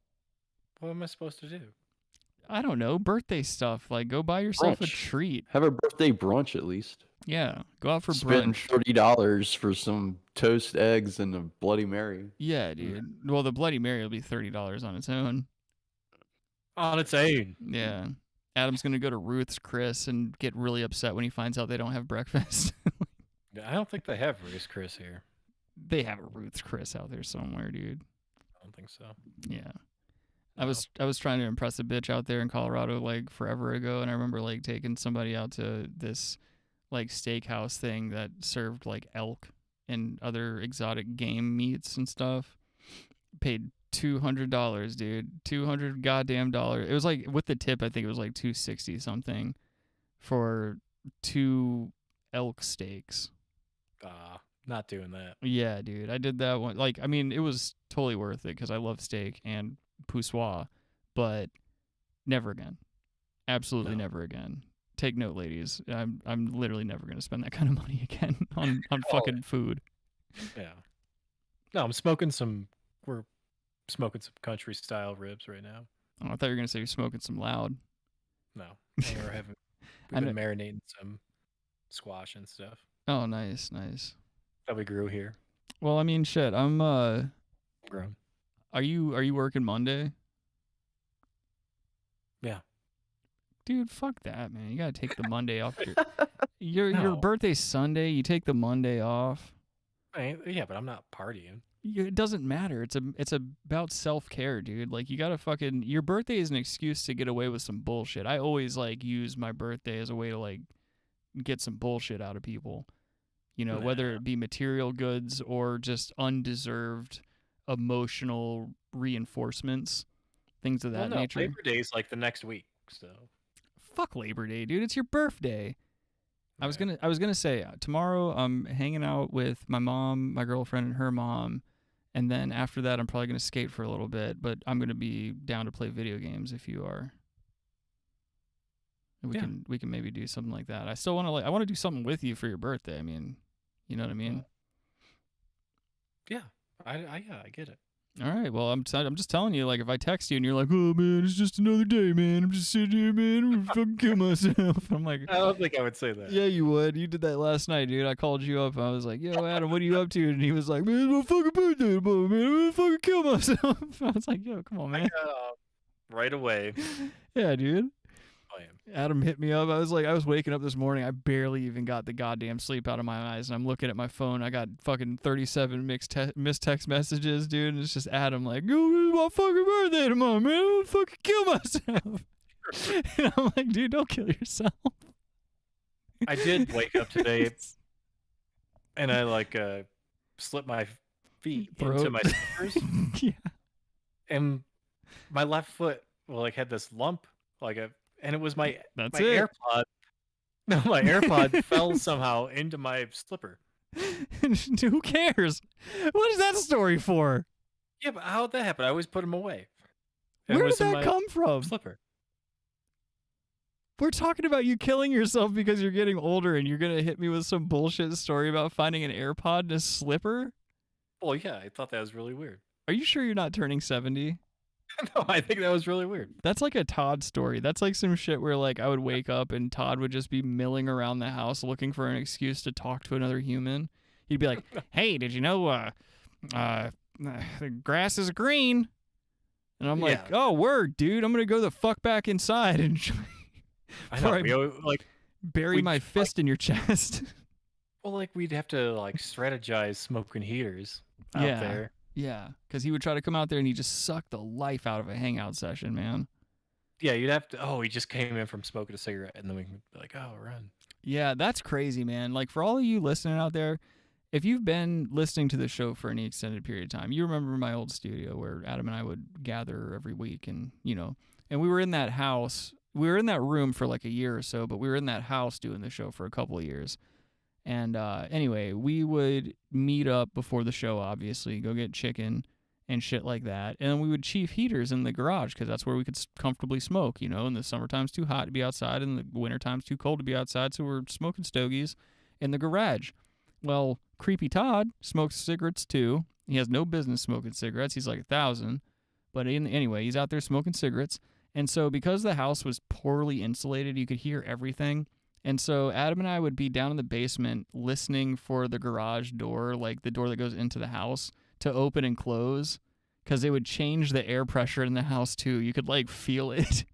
What am I supposed to do? I don't know. Birthday stuff. Like, go buy yourself a treat. Have a birthday brunch at least. Yeah, go out for brunch. Spend $30 for some toast, eggs, and a Bloody Mary. Yeah, dude. Well, the Bloody Mary will be $30 on its own. On its own. Yeah. Adam's gonna go to Ruth's Chris and get really upset when he finds out they don't have breakfast. I don't think they have Ruth's Chris here. They have a Ruth's Chris out there somewhere, dude. I don't think so. Yeah. No. I was trying to impress a bitch out there in Colorado like forever ago, and I remember like taking somebody out to this like steakhouse thing that served like elk and other exotic game meats and stuff. Paid $200, dude. $200 goddamn dollars. It was like with the tip, I think it was like $260 something for 2 elk steaks. Not doing that. Yeah, dude. I did that one. Like, I mean, it was totally worth it because I love steak and poussoir, but never again. Absolutely never again. Take note, ladies. I'm literally never gonna spend that kind of money again on fucking food. Yeah. No, we're smoking some country style ribs right now. Oh, I thought you were gonna say you're smoking some loud. No, we've been marinating some squash and stuff. Oh, nice. That we grew here. Well, I mean, shit. I'm grown. Are you working Monday? Yeah. Dude, fuck that, man. You gotta take the Monday off. Your birthday's Sunday. You take the Monday off. Yeah, but I'm not partying. It doesn't matter. It's about self-care, dude. Like, you gotta fucking... Your birthday is an excuse to get away with some bullshit. I always, like, use my birthday as a way to, like, get some bullshit out of people. You know, whether it be material goods or just undeserved emotional reinforcements, things of that nature. Labor Day is like the next week, so... Fuck Labor Day, dude. It's your birthday. I was gonna say tomorrow I'm hanging out with my mom, my girlfriend, and her mom, and then after that I'm probably gonna skate for a little bit. But I'm gonna be down to play video games if you are. We can maybe do something like that. I still want to I want to do something with you for your birthday. I mean, you know what I mean? Yeah, I get it. All right, well, I'm just telling you, like, if I text you and you're like, oh, man, it's just another day, man. I'm just sitting here, man. I'm gonna fucking kill myself. I'm like... I don't think I would say that. Yeah, you would. You did that last night, dude. I called you up. And I was like, yo, Adam, what are you up to? And he was like, man, it's my fucking birthday tomorrow, man. I'm gonna fucking kill myself. I was like, yo, come on, man. Right away. Yeah, dude. Adam hit me up. I was waking up this morning. I barely even got the goddamn sleep out of my eyes, and I'm looking at my phone. I got fucking 37 missed text messages, dude. And it's just Adam like, "Yo, it's my fucking birthday tomorrow, man. I'm gonna fucking kill myself." And I'm like, dude, don't kill yourself. I did wake up today, and I slipped my feet into my slippers. Yeah. And my left foot had this lump, and it was my AirPod. No, my AirPod fell somehow into my slipper. Who cares? What is that story for? Yeah, but how'd that happen? I always put them away. Where did that come from? Slipper. We're talking about you killing yourself because you're getting older, and you're gonna hit me with some bullshit story about finding an AirPod in a slipper? Well, yeah, I thought that was really weird. Are you sure you're not turning 70? No, I think that was really weird. That's like a Todd story. That's like some shit where like I would wake up and Todd would just be milling around the house looking for an excuse to talk to another human. He'd be like, "Hey, did you know the grass is green?" And I'm like, "Oh, word, dude! I'm gonna go the fuck back inside and I know. bury my fist in your chest." Well, like we'd have to like strategize smoking heaters out there. Yeah, because he would try to come out there and he just sucked the life out of a hangout session, man. Yeah, you'd have to. Oh, he just came in from smoking a cigarette, and then we can be like, "Oh, run." Yeah, that's crazy, man. Like for all of you listening out there, if you've been listening to the show for any extended period of time, you remember my old studio where Adam and I would gather every week, and and we were in that house. We were in that room for like a year or so, but we were in that house doing the show for a couple of years. And anyway, we would meet up before the show, obviously, go get chicken and shit like that. And then we would chief heaters in the garage because that's where we could comfortably smoke, In the summertime's too hot to be outside, and the wintertime's too cold to be outside, so we're smoking stogies in the garage. Well, Creepy Todd smokes cigarettes too. He has no business smoking cigarettes. He's like 1,000. But anyway, he's out there smoking cigarettes. And so because the house was poorly insulated, you could hear everything. And so Adam and I would be down in the basement listening for the garage door, like the door that goes into the house, to open and close because it would change the air pressure in the house too. You could like feel it.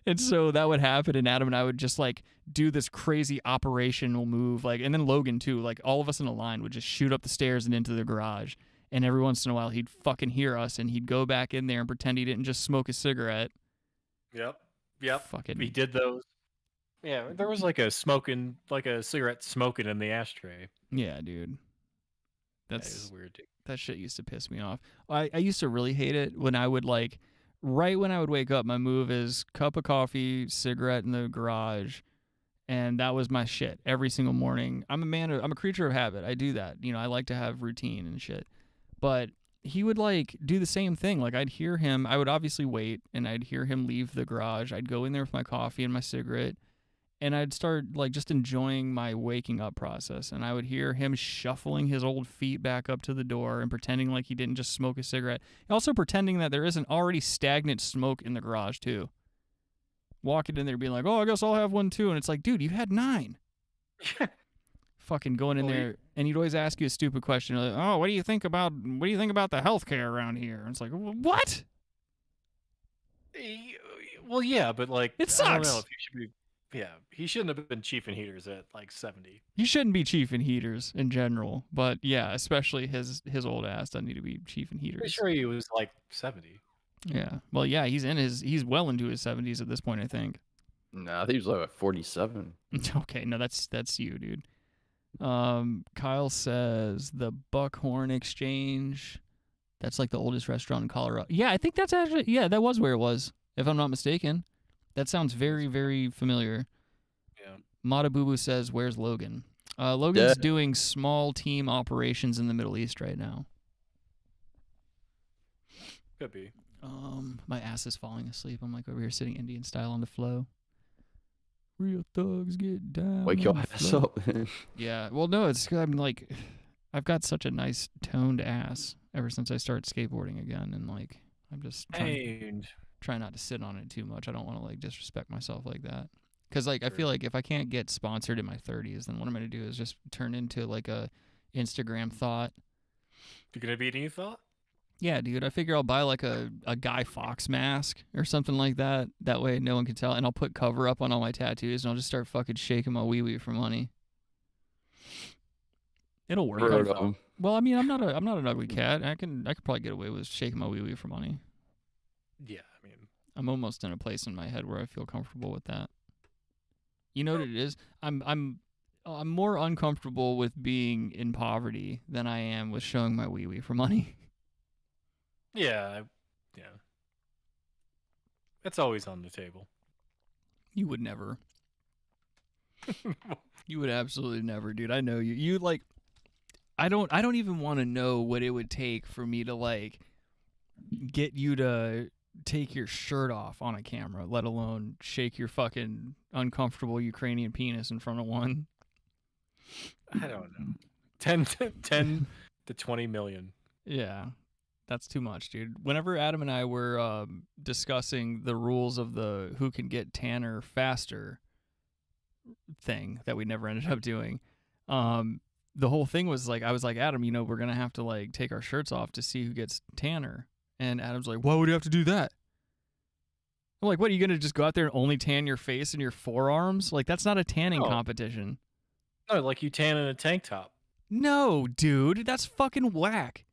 And so that would happen, and Adam and I would just like do this crazy operational move, like, and then Logan too, like all of us in a line would just shoot up the stairs and into the garage. And every once in a while he'd fucking hear us and he'd go back in there and pretend he didn't just smoke a cigarette. Yep. Fucking. He did those. Yeah, there was like a cigarette smoking in the ashtray. Yeah, dude. That is weird, dude. That shit used to piss me off. I used to really hate it when I would like, right when I would wake up, my move is cup of coffee, cigarette in the garage, and that was my shit every single morning. I'm a creature of habit. I do that. I like to have routine and shit. But he would like do the same thing. Like I'd hear him, I would obviously wait, and I'd hear him leave the garage. I'd go in there with my coffee and my cigarette, and I'd start like just enjoying my waking up process. And I would hear him shuffling his old feet back up to the door and pretending like he didn't just smoke a cigarette. Also pretending that there isn't already stagnant smoke in the garage too. Walking in there being like, "Oh, I guess I'll have one too." And it's like, dude, you had 9. Fucking going in there, and he'd always ask you a stupid question. Like, "Oh, what do you think about the healthcare around here?" And it's like, what? Well, yeah, but like it sucks. I don't know if he should be. Yeah, he shouldn't have been chiefing heaters at like 70. You shouldn't be chiefing heaters in general, but yeah, especially his old ass doesn't need to be chiefing heaters. Pretty sure he was like 70. Yeah, well, yeah, he's well into his 70s at this point, I think. No, I think he was like 47. Okay, no, that's you, dude. Kyle says the Buckhorn Exchange. That's like the oldest restaurant in Colorado. Yeah, I think that's actually, that was where it was, if I'm not mistaken. That sounds very, very familiar. Yeah. Mata Boo Boo says, "Where's Logan?" Logan's doing small team operations in the Middle East right now. Could be. My ass is falling asleep. I'm like over here sitting Indian style on the flow. Real thugs get down. Wake your ass up. Yeah. Well, no, it's I'm like, I've got such a nice toned ass ever since I started skateboarding again, and like I'm just try not to sit on it too much. I don't want to like disrespect myself like that. Because like I feel like if I can't get sponsored in my 30s, then what I'm going to do is just turn into like a Instagram thought. You're going to be a new thought? Yeah, dude. I figure I'll buy like a Guy Fawkes mask or something like that. That way no one can tell. And I'll put cover up on all my tattoos and I'll just start fucking shaking my wee-wee for money. It'll work. Well, I mean, I'm not an ugly cat. I could probably get away with shaking my wee-wee for money. Yeah, I mean, I'm almost in a place in my head where I feel comfortable with that. You know what it is? I'm more uncomfortable with being in poverty than I am with showing my wee-wee for money. Yeah. That's always on the table. You would never. You would absolutely never, dude. I know you. You like, I don't even want to know what it would take for me to like get you to take your shirt off on a camera, let alone shake your fucking uncomfortable Ukrainian penis in front of one. I don't know. 10 to 20 million. Yeah. That's too much, dude. Whenever Adam and I were discussing the rules of the who can get tanner faster thing that we never ended up doing, the whole thing was like, I was like, Adam, we're going to have to like take our shirts off to see who gets tanner. And Adam's like, why would you have to do that? I'm like, what, are you going to just go out there and only tan your face and your forearms? Like, that's not a tanning competition. No, like you tan in a tank top. No, dude, that's fucking whack.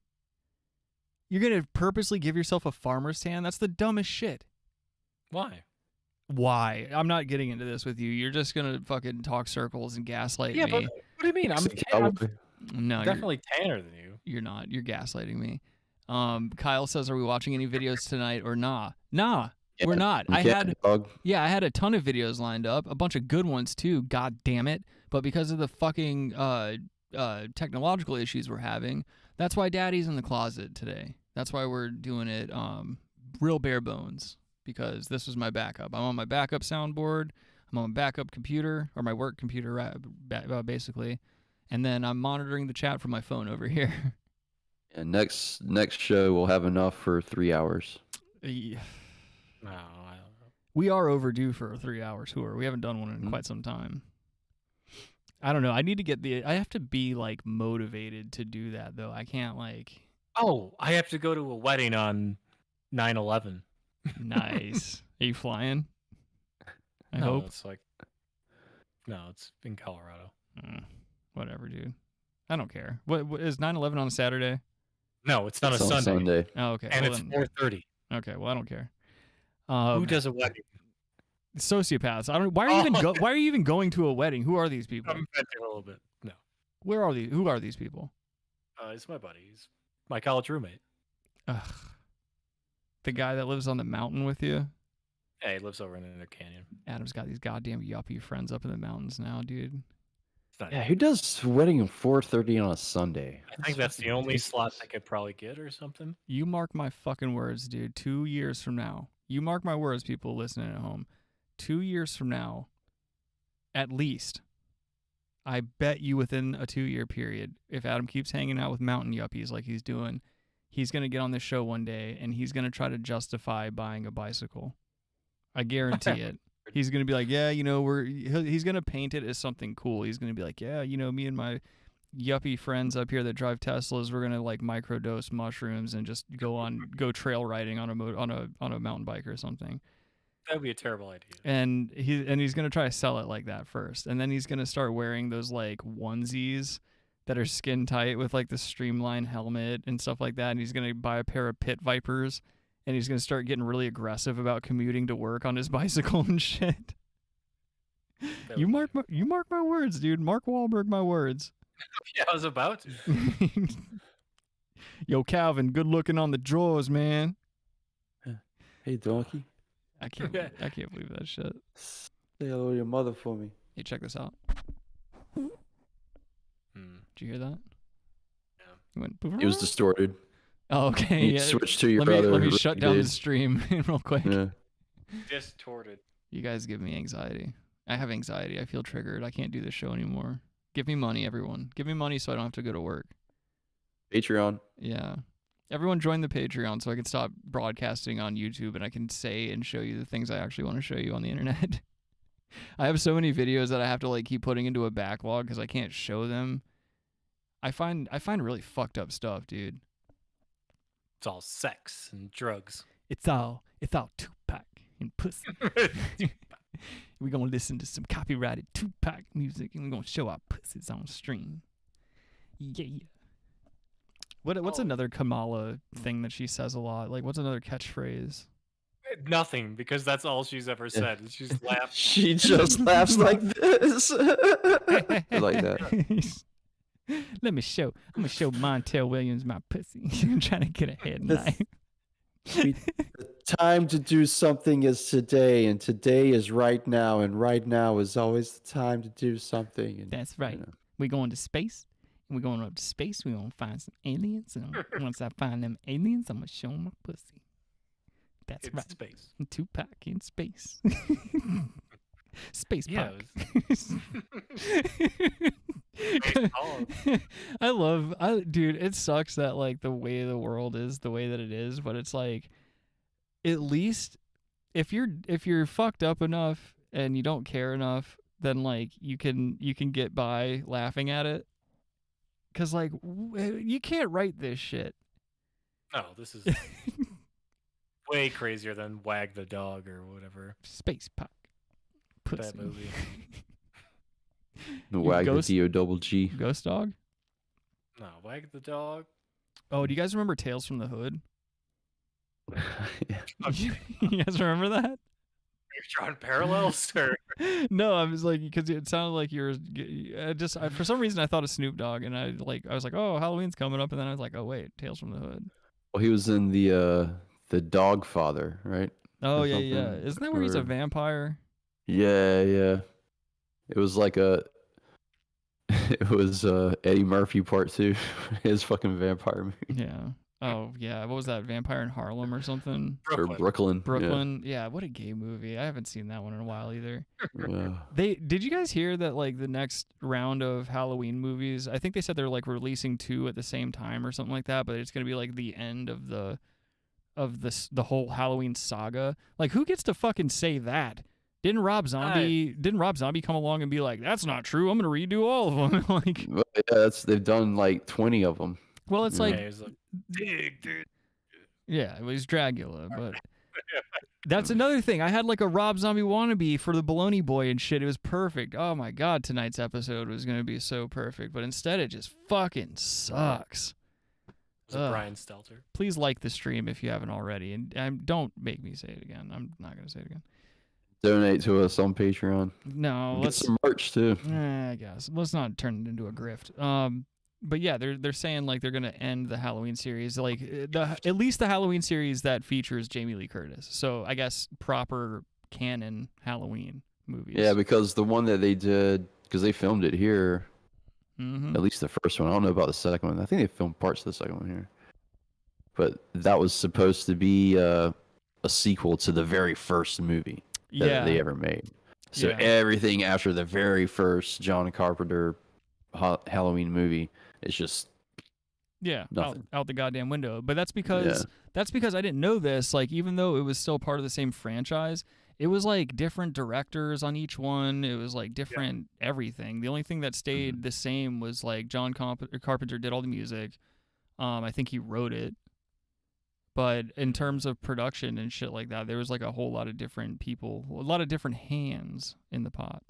You're going to purposely give yourself a farmer's tan? That's the dumbest shit. Why? I'm not getting into this with you. You're just going to fucking talk circles and gaslight me. But what do you mean? I'm definitely tanner than you. You're not. You're gaslighting me. Kyle says, are we watching any videos tonight or nah? Nah, yeah, we're not. I had a ton of videos lined up, a bunch of good ones too, god damn it. But because of the fucking technological issues we're having, that's why Daddy's in the closet today. That's why we're doing it real bare bones, because this was my backup. I'm on my backup soundboard. I'm on my backup computer, or my work computer, basically. And then I'm monitoring the chat from my phone over here. And next show we'll have enough for 3 hours. Yeah. No, I don't know. We are overdue for a 3-hour tour. We haven't done one in quite some time. I don't know. I need to get I have to be like motivated to do that though. I can't like. Oh, I have to go to a wedding on 9/11. Nice. Are you flying? I hope. It's in Colorado. Whatever, dude. I don't care. What is 9/11 on a Saturday? No, it's on a Sunday. Oh, okay. And it's 4:30. Okay, well I don't care. Who does a wedding? Sociopaths. I don't. Why are you even going to a wedding? Who are these people? I'm venting a little bit. No. Where are these? Who are these people? It's my buddy. He's my college roommate. Ugh. The guy that lives on the mountain with you? Yeah, he lives over in the canyon. Adam's got these goddamn yuppie friends up in the mountains now, dude. Yeah, who does wedding at 4:30 on a Sunday? I think that's the only slot I could probably get or something. You mark my fucking words, dude. 2 years from now. You mark my words, people listening at home. 2 years from now, at least, I bet you within a 2-year period, if Adam keeps hanging out with mountain yuppies like he's doing, he's going to get on this show one day and he's going to try to justify buying a bicycle. I guarantee it. He's going to be like, yeah, he's going to paint it as something cool. He's going to be like, yeah, me and my yuppie friends up here that drive Teslas, we're going to like microdose mushrooms and just go trail riding on a mountain bike or something. That would be a terrible idea. And he's going to try to sell it like that first. And then he's going to start wearing those like onesies that are skin tight with like the streamlined helmet and stuff like that. And he's going to buy a pair of pit vipers and he's going to start getting really aggressive about commuting to work on his bicycle and shit. You mark my words, dude. Mark Wahlberg my words. Yeah, I was about to. Yo, Calvin, good looking on the drawers, man. Hey, donkey. I can't believe that shit. Say hello to your mother for me. Hey, check this out. Did you hear that? Yeah. It was distorted. Oh, okay. You switch to your other. Let me shut down the stream real quick. Yeah. Distorted. You guys give me anxiety. I have anxiety. I feel triggered. I can't do this show anymore. Give me money, everyone. Give me money so I don't have to go to work. Patreon. Yeah. Everyone join the Patreon so I can stop broadcasting on YouTube and I can say and show you the things I actually want to show you on the internet. I have so many videos that I have to like keep putting into a backlog because I can't show them. I find really fucked up stuff, dude. It's all sex and drugs. It's all Tupac and pussy. We're gonna listen to some copyrighted Tupac music and we're gonna show our pussies on stream. Yeah. What's another Kamala thing that she says a lot? Like, what's another catchphrase? Nothing, because that's all she's ever said. She just laughs. She just laughs like this. Like that. I'm gonna show Montel Williams my pussy. I'm trying to get a headline. The time to do something is today, and today is right now, and right now is always the time to do something. And, that's right. We're going to space. We're going up to space. We're going to find some aliens. And once I find them aliens, I'm going to show them my pussy. That's right. Space. Tupac in space. Space yeah, Pac. Dude, it sucks that like the way the world is the way that it is, but it's like at least if you're fucked up enough and you don't care enough, then like you can get by laughing at it. Cause like you can't write this shit. No, this is way crazier than Wag the Dog or whatever. Space Pop. That movie. The Wag the D-O-double-G. Ghost Dog? No, Wag the Dog. Oh, do you guys remember Tales from the Hood? Yeah. You guys remember that? Are you drawing parallels? Or? No, I was like, because it sounded like you were for some reason I thought of Snoop Dogg, and I was like, oh, Halloween's coming up, and then I was like, oh wait, Tales from the Hood. Well, he was in the Dog Father, right? Oh yeah. Isn't that where he's a vampire? Yeah. It was like it was Eddie Murphy Part 2, his fucking vampire movie. Yeah. Oh yeah. What was that? Vampire in Harlem or something? Brooklyn. Brooklyn. Yeah. What a gay movie. I haven't seen that one in a while either. Yeah. Did you guys hear that like the next round of Halloween movies? I think they said they're like releasing 2 at the same time or something like that, but it's gonna be like the end of the whole Halloween saga. Like, who gets to fucking say that? Didn't Rob Zombie come along and be like, that's not true, I'm gonna redo all of them? Like, well, yeah, they've done like 20 of them. Well, it's like, big dude. Yeah, it was Dracula, but that's another thing. I had like a Rob Zombie wannabe for the Baloney Boy and shit. It was perfect. Oh my god, tonight's episode was gonna be so perfect, but instead it just fucking sucks. It was Brian Stelter. Please like the stream if you haven't already, and don't make me say it again. I'm not gonna say it again. Donate to us on Patreon. No, get some merch too. I guess let's not turn it into a grift. But yeah, they're saying like they're gonna end the Halloween series, like at least the Halloween series that features Jamie Lee Curtis. So I guess proper canon Halloween movies. Yeah, because the one that they did, because they filmed it here. Mm-hmm. At least the first one. I don't know about the second one. I think they filmed parts of the second one here. But that was supposed to be a sequel to the very first movie that they ever made. So everything after the very first John Carpenter Halloween movie is just nothing. Out the goddamn window. But that's because I didn't know this. Like, even though it was still part of the same franchise, it was like different directors on each one. It was like different everything. The only thing that stayed the same was like John Carpenter did all the music. I think he wrote it. But in terms of production and shit like that, there was like a whole lot of different people, a lot of different hands in the pot.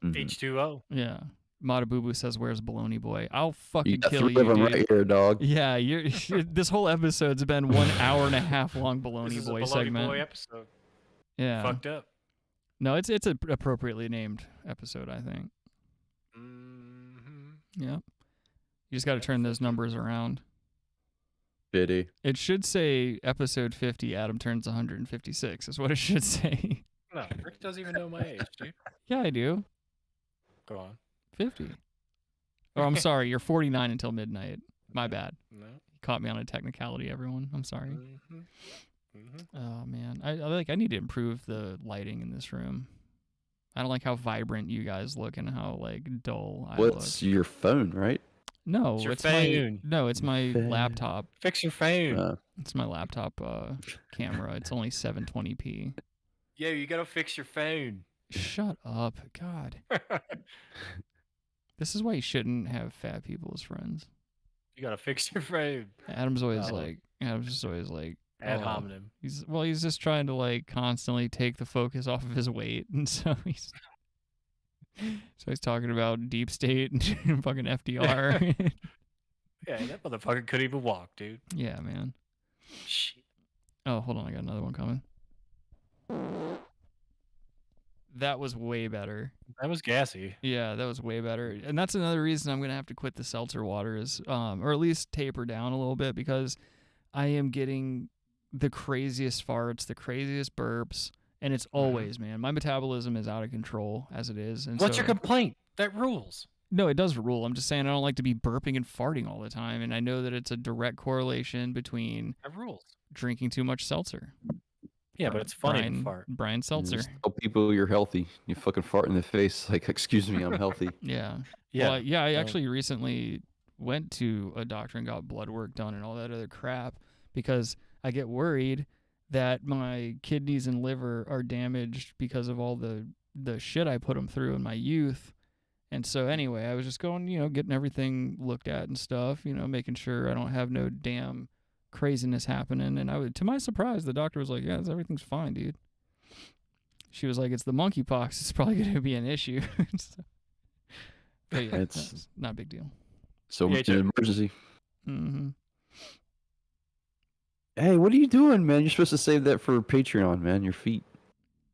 H2O. Yeah. Matabubu says, "Where's Baloney Boy?" I'll fucking kill you, dude. Right here, dog. Yeah, this whole episode's been 1 hour and a half long Baloney Boy segment. Boy episode. Yeah. Fucked up. No, it's an appropriately named episode, I think. Mm-hmm. Yeah. You just got to turn those numbers around. Pity. It should say episode 50, Adam turns 156, is what it should say. No, Rick doesn't even know my age, dude. Yeah, I do. Go on. 50. Oh, I'm sorry. You're 49 until midnight. My bad. No. You caught me on a technicality, everyone. I'm sorry. Mm-hmm. Mm-hmm. Oh, man. I need to improve the lighting in this room. I don't like how vibrant you guys look and how, like, dull I look. What's your phone, right? No, it's my laptop. Fix your phone. It's my laptop camera. It's only 720p. Yeah, you gotta fix your phone. Shut up. God. This is why you shouldn't have fat people as friends. You gotta fix your phone. Adam's just always like ad hominem. He's just trying to like constantly take the focus off of his weight, and so he's talking about deep state and fucking FDR. Yeah, that motherfucker couldn't even walk, dude. Yeah, man. Shit. Oh, hold on, I got another one coming. That was way better. That was gassy. Yeah, that was way better. And that's another reason I'm going to have to quit the seltzer waters, or at least taper down a little bit, because I am getting the craziest farts, the craziest burps, and it's always, man, my metabolism is out of control as it is. And what's your complaint? That rules. No, it does rule. I'm just saying I don't like to be burping and farting all the time, and I know that it's a direct correlation between drinking too much seltzer. Yeah, but it's funny to fart. Brian Seltzer. Just tell people you're healthy. You fucking fart in the face. Like, excuse me, I'm healthy. Yeah. Yeah. Well, I actually recently went to a doctor and got blood work done and all that other crap because I get worried that my kidneys and liver are damaged because of all the shit I put them through in my youth. And so anyway, I was just going, getting everything looked at and stuff, making sure I don't have no damn craziness happening. And to my surprise, the doctor was like, yeah, everything's fine, dude. She was like, it's the monkeypox. It's probably going to be an issue. But yeah, it's not a big deal. So much an emergency. Mm-hmm. Hey, what are you doing, man? You're supposed to save that for Patreon, man. Your feet.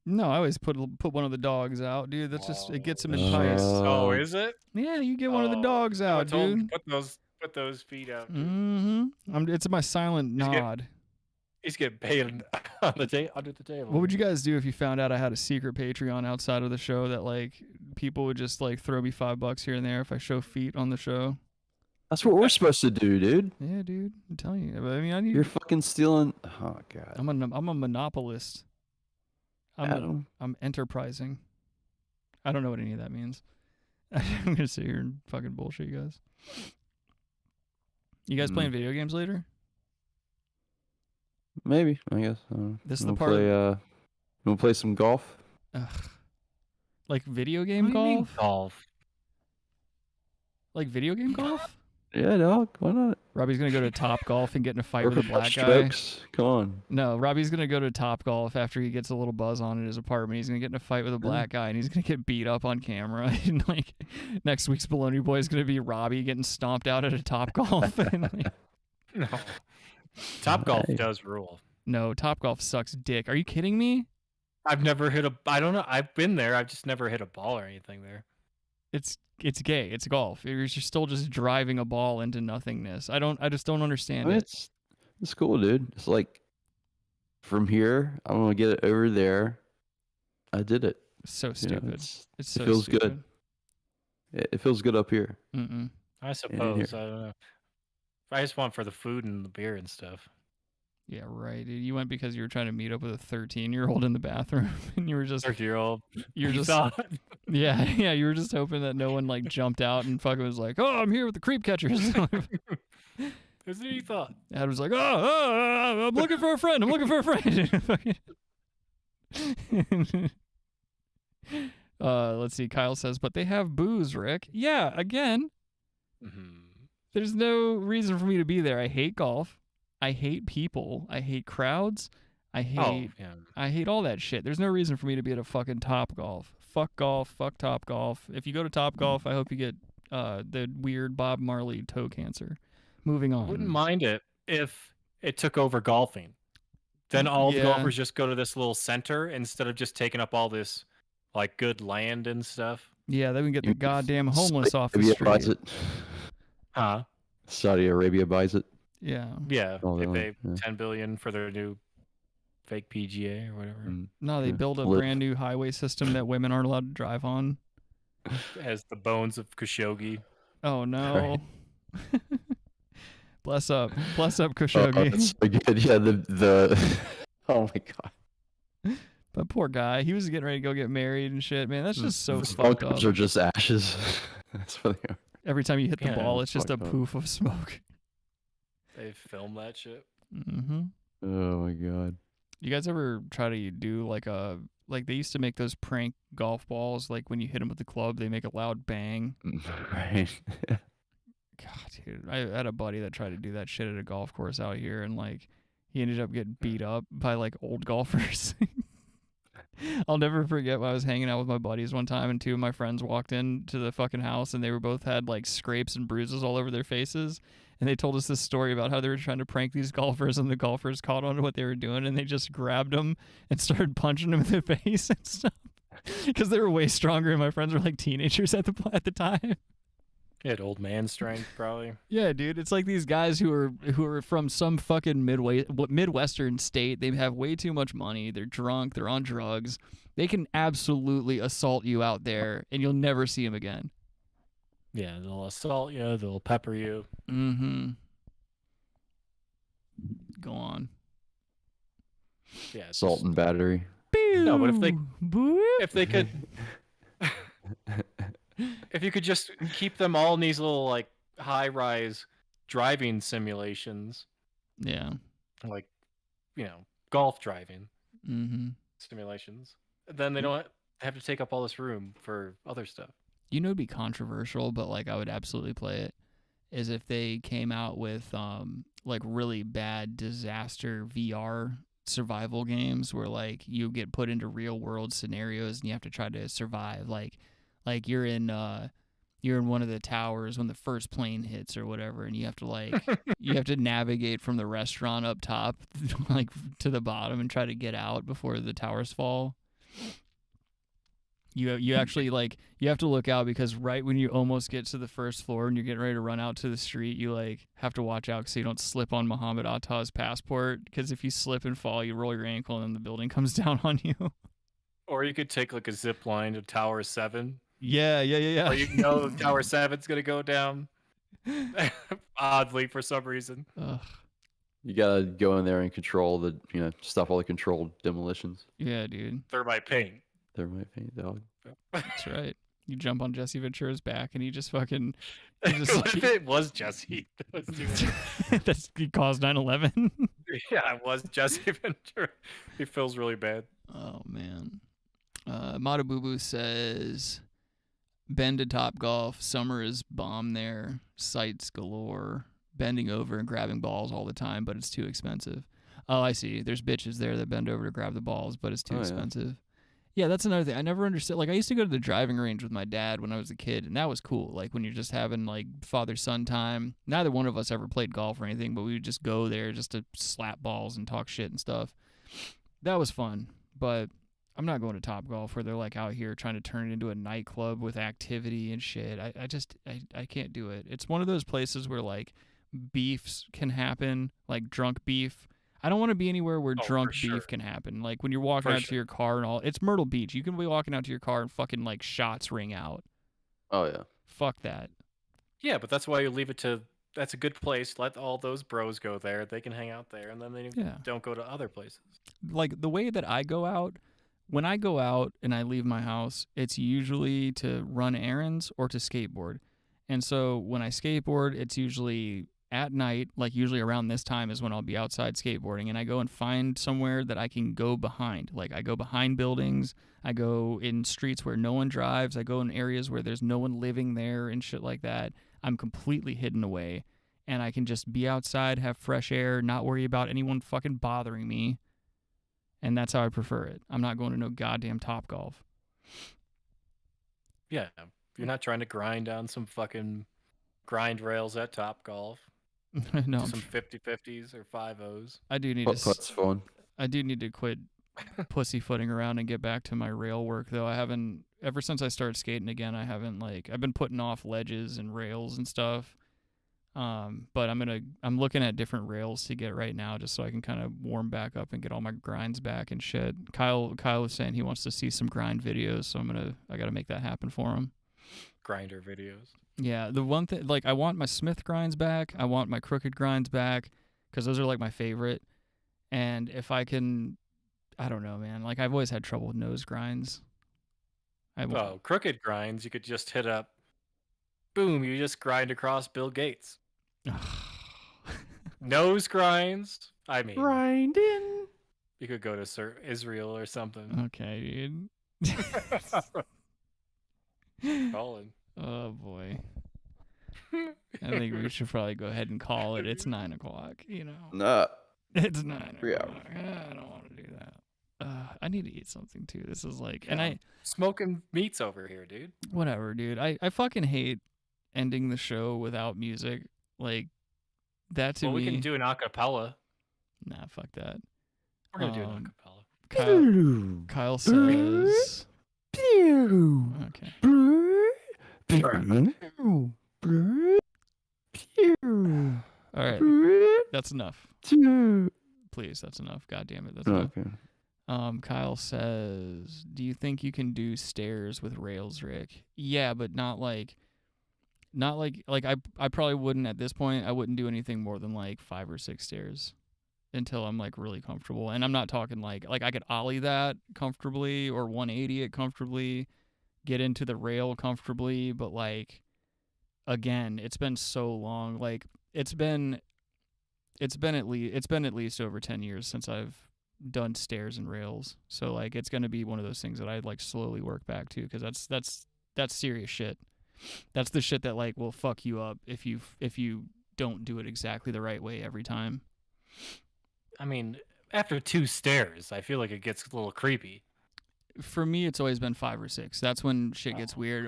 No, I always put one of the dogs out, dude. That's just it gets them enticed. Oh, is it? Yeah, you get one of the dogs out, dude. Put those feet out. Mm-hmm. It's my silent nod. He's getting paid under the table. What would you guys do if you found out I had a secret Patreon outside of the show that like people would just like throw me $5 here and there if I show feet on the show? That's what we're supposed to do, dude. Yeah, dude. I'm telling you. I mean, You're fucking stealing. Oh god. I'm a monopolist. I'm enterprising. I don't know what any of that means. I'm gonna sit here and fucking bullshit you guys. You guys playing video games later? Maybe, I guess. This is the part. You wanna play some golf? Like video game golf? Golf. Like video game golf? Yeah, dog. Why not? Robbie's gonna go to Top Golf and get in a fight with a black guy. Strokes. Come on. No, Robbie's gonna go to Top Golf after he gets a little buzz on in his apartment. He's gonna get in a fight with a black guy, and he's gonna get beat up on camera. And like next week's Baloney Boy is gonna be Robbie getting stomped out at a Top Golf. And, like, No. Top Golf does rule. No, Top Golf sucks dick. Are you kidding me? I've never hit I don't know. I've been there. I've just never hit a ball or anything there. It's gay. It's golf. You're still just driving a ball into nothingness. I just don't understand it. It's cool, dude. It's like from here, I'm gonna get it over there. I did it. So stupid. It feels stupid. good. It feels good up here. I suppose. I don't know. I just want for the food and the beer and stuff. Yeah, right. You went because you were trying to meet up with a 13-year-old in the bathroom, and you were just 13-year-old. You're just yeah. You were just hoping that no one like jumped out and fucking was like, "Oh, I'm here with the creep catchers." That's what you thought. Adam was like, "Oh, I'm looking for a friend. I'm looking for a friend." Let's see. Kyle says, "But they have booze, Rick." Yeah. Again, there's no reason for me to be there. I hate golf. I hate people. I hate crowds. I hate all that shit. There's no reason for me to be at a fucking Top Golf. Fuck golf. Fuck Top Golf. If you go to Top Golf, I hope you get the weird Bob Marley toe cancer. Moving on. I wouldn't mind it if it took over golfing. Then all the golfers just go to this little center instead of just taking up all this like good land and stuff. Yeah, they can get the goddamn homeless off the street. Buys it. Huh? Saudi Arabia buys it. Yeah. Yeah. They pay $10 billion for their new fake PGA or whatever. No, they build a brand new highway system that women aren't allowed to drive on. It has the bones of Khashoggi. Oh no. Right. Bless up Khashoggi. That's so good. Yeah, the oh my god. But poor guy, he was getting ready to go get married and shit. Man, that's just so fucked up. Are just ashes. That's what they are. Every time you hit the ball, it's just a poof of smoke. They film that shit. Oh my god. You guys ever try to do like they used to make those prank golf balls, like when you hit them with the club, they make a loud bang. Right. God, dude, I had a buddy that tried to do that shit at a golf course out here, and like he ended up getting beat up by like old golfers. I'll never forget when I was hanging out with my buddies one time, and two of my friends walked into the fucking house, and they were both had like scrapes and bruises all over their faces. And they told us this story about how they were trying to prank these golfers, and the golfers caught on to what they were doing, and they just grabbed them and started punching them in the face and stuff because they were way stronger. And my friends were like teenagers at the time. He had old man strength, probably. Yeah, dude. It's like these guys who are from some fucking Midwestern state. They have way too much money. They're drunk. They're on drugs. They can absolutely assault you out there, and you'll never see them again. Yeah, they'll assault you. They'll pepper you. Go on. Yeah, assault and battery. No, but if they could, If you could just keep them all in these little like high-rise driving simulations. Yeah. Like, golf driving Mm-hmm. simulations. Then they don't have to take up all this room for other stuff. It'd be controversial, but like I would absolutely play it. Is if they came out with like really bad disaster VR survival games where like you get put into real world scenarios and you have to try to survive. Like you're in one of the towers when the first plane hits or whatever, and you have to navigate from the restaurant up top like to the bottom and try to get out before the towers fall. You actually like you have to look out because right when you almost get to the first floor and you're getting ready to run out to the street, you like have to watch out so you don't slip on Muhammad Attah's passport, because if you slip and fall, you roll your ankle and then the building comes down on you. Or you could take like a zip line to Tower 7. Yeah. Or you know Tower 7's gonna go down oddly for some reason. Ugh. You gotta go in there and control the, stop all the controlled demolitions. Yeah, dude. Thermite paint. Thermite paint, dog. That's right. You jump on Jesse Ventura's back and he just fucking. What if it was Jesse? He caused 9/11. Yeah, it was Jesse Ventura. He feels really bad. Oh man. Matabubu says, "Bend to Top Golf. Summer is bomb there. Sights galore. Bending over and grabbing balls all the time, but it's too expensive." Oh, I see. There's bitches there that bend over to grab the balls, but it's too expensive. Yeah, that's another thing. I never understood. Like, I used to go to the driving range with my dad when I was a kid, and that was cool. Like, when you're just having, like, father-son time. Neither one of us ever played golf or anything, but we would just go there just to slap balls and talk shit and stuff. That was fun, but I'm not going to Topgolf where they're, like, out here trying to turn it into a nightclub with activity and shit. I can't do it. It's one of those places where, like, beefs can happen, like drunk beef. I don't want to be anywhere where drunk beef can happen. Like when you're walking out to your car and all. It's Myrtle Beach. You can be walking out to your car and fucking like shots ring out. Oh, yeah. Fuck that. Yeah, but that's why you leave it to... That's a good place. Let all those bros go there. They can hang out there, and then they don't go to other places. Like the way that I go out, when I go out and I leave my house, it's usually to run errands or to skateboard. And so when I skateboard, it's usually at night, like usually around this time is when I'll be outside skateboarding, and I go and find somewhere that I can go behind. Like I go behind buildings, I go in streets where no one drives, I go in areas where there's no one living there and shit like that. I'm completely hidden away, and I can just be outside, have fresh air, not worry about anyone fucking bothering me, and that's how I prefer it. I'm not going to no goddamn Topgolf. Yeah, you're not trying to grind on some fucking grind rails at Topgolf. No, some 50/50s or 5/0s. I do need That's fun. I do need to quit pussyfooting around and get back to my rail work, though. I haven't, ever since I started skating again, I've been putting off ledges and rails and stuff. But I'm looking at different rails to get right now just so I can kind of warm back up and get all my grinds back and shit. Kyle was saying he wants to see some grind videos, so I gotta make that happen for him. Grinder videos. Yeah, the one thing, like, I want my Smith grinds back. I want my crooked grinds back because those are, like, my favorite. And if I can, I don't know, man. Like, I've always had trouble with nose grinds. Crooked grinds, you could just hit up. Boom, you just grind across Bill Gates. Nose grinds, I mean. Grinding. You could go to Israel or something. Okay, dude. Colin. Oh, boy. I think we should probably go ahead and call it. It's 9 o'clock, you know. Nah. It's 9 3 o'clock. hours. I don't want to do that. I need to eat something, too. This is like... And I... Smoking meats over here, dude. Whatever, dude. I fucking hate ending the show without music. Like, that to me... Well, we can do an acapella. Nah, fuck that. We're going to do an acapella. Kyle says... Okay. All right. That's enough. Please, that's enough. God damn it. That's enough. Kyle says, "Do you think you can do stairs with rails, Rick?" Yeah, but not like I probably wouldn't at this point. I wouldn't do anything more than like 5 or 6 stairs until I'm like really comfortable. And I'm not talking like I could ollie that comfortably or 180 it comfortably, get into the rail comfortably, but like again, it's been so long. Like it's been at least over 10 years since I've done stairs and rails. So like it's going to be one of those things that I'd like slowly work back to, cuz that's serious shit. That's the shit that like will fuck you up if you don't do it exactly the right way every time. I mean, after 2 stairs, I feel like it gets a little creepy. For me, it's always been 5 or 6. That's when shit gets weird.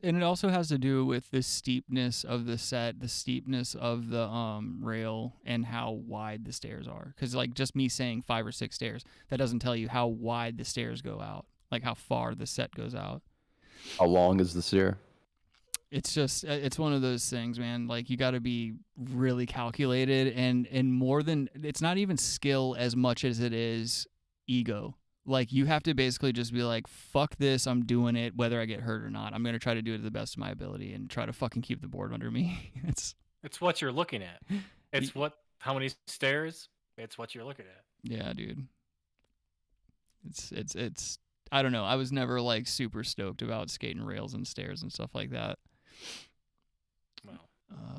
And it also has to do with the steepness of the set, the steepness of the rail, and how wide the stairs are. Because like just me saying 5 or 6 stairs, that doesn't tell you how wide the stairs go out, like how far the set goes out. How long is the stair? It's just, it's one of those things, man. Like you got to be really calculated, and more than, it's not even skill as much as it is ego. Like you have to basically just be like, fuck this, I'm doing it whether I get hurt or not. I'm going to try to do it to the best of my ability and try to fucking keep the board under me. It's what you're looking at. It's how many stairs? It's what you're looking at. Yeah, dude. It's I don't know. I was never like super stoked about skating rails and stairs and stuff like that. Well,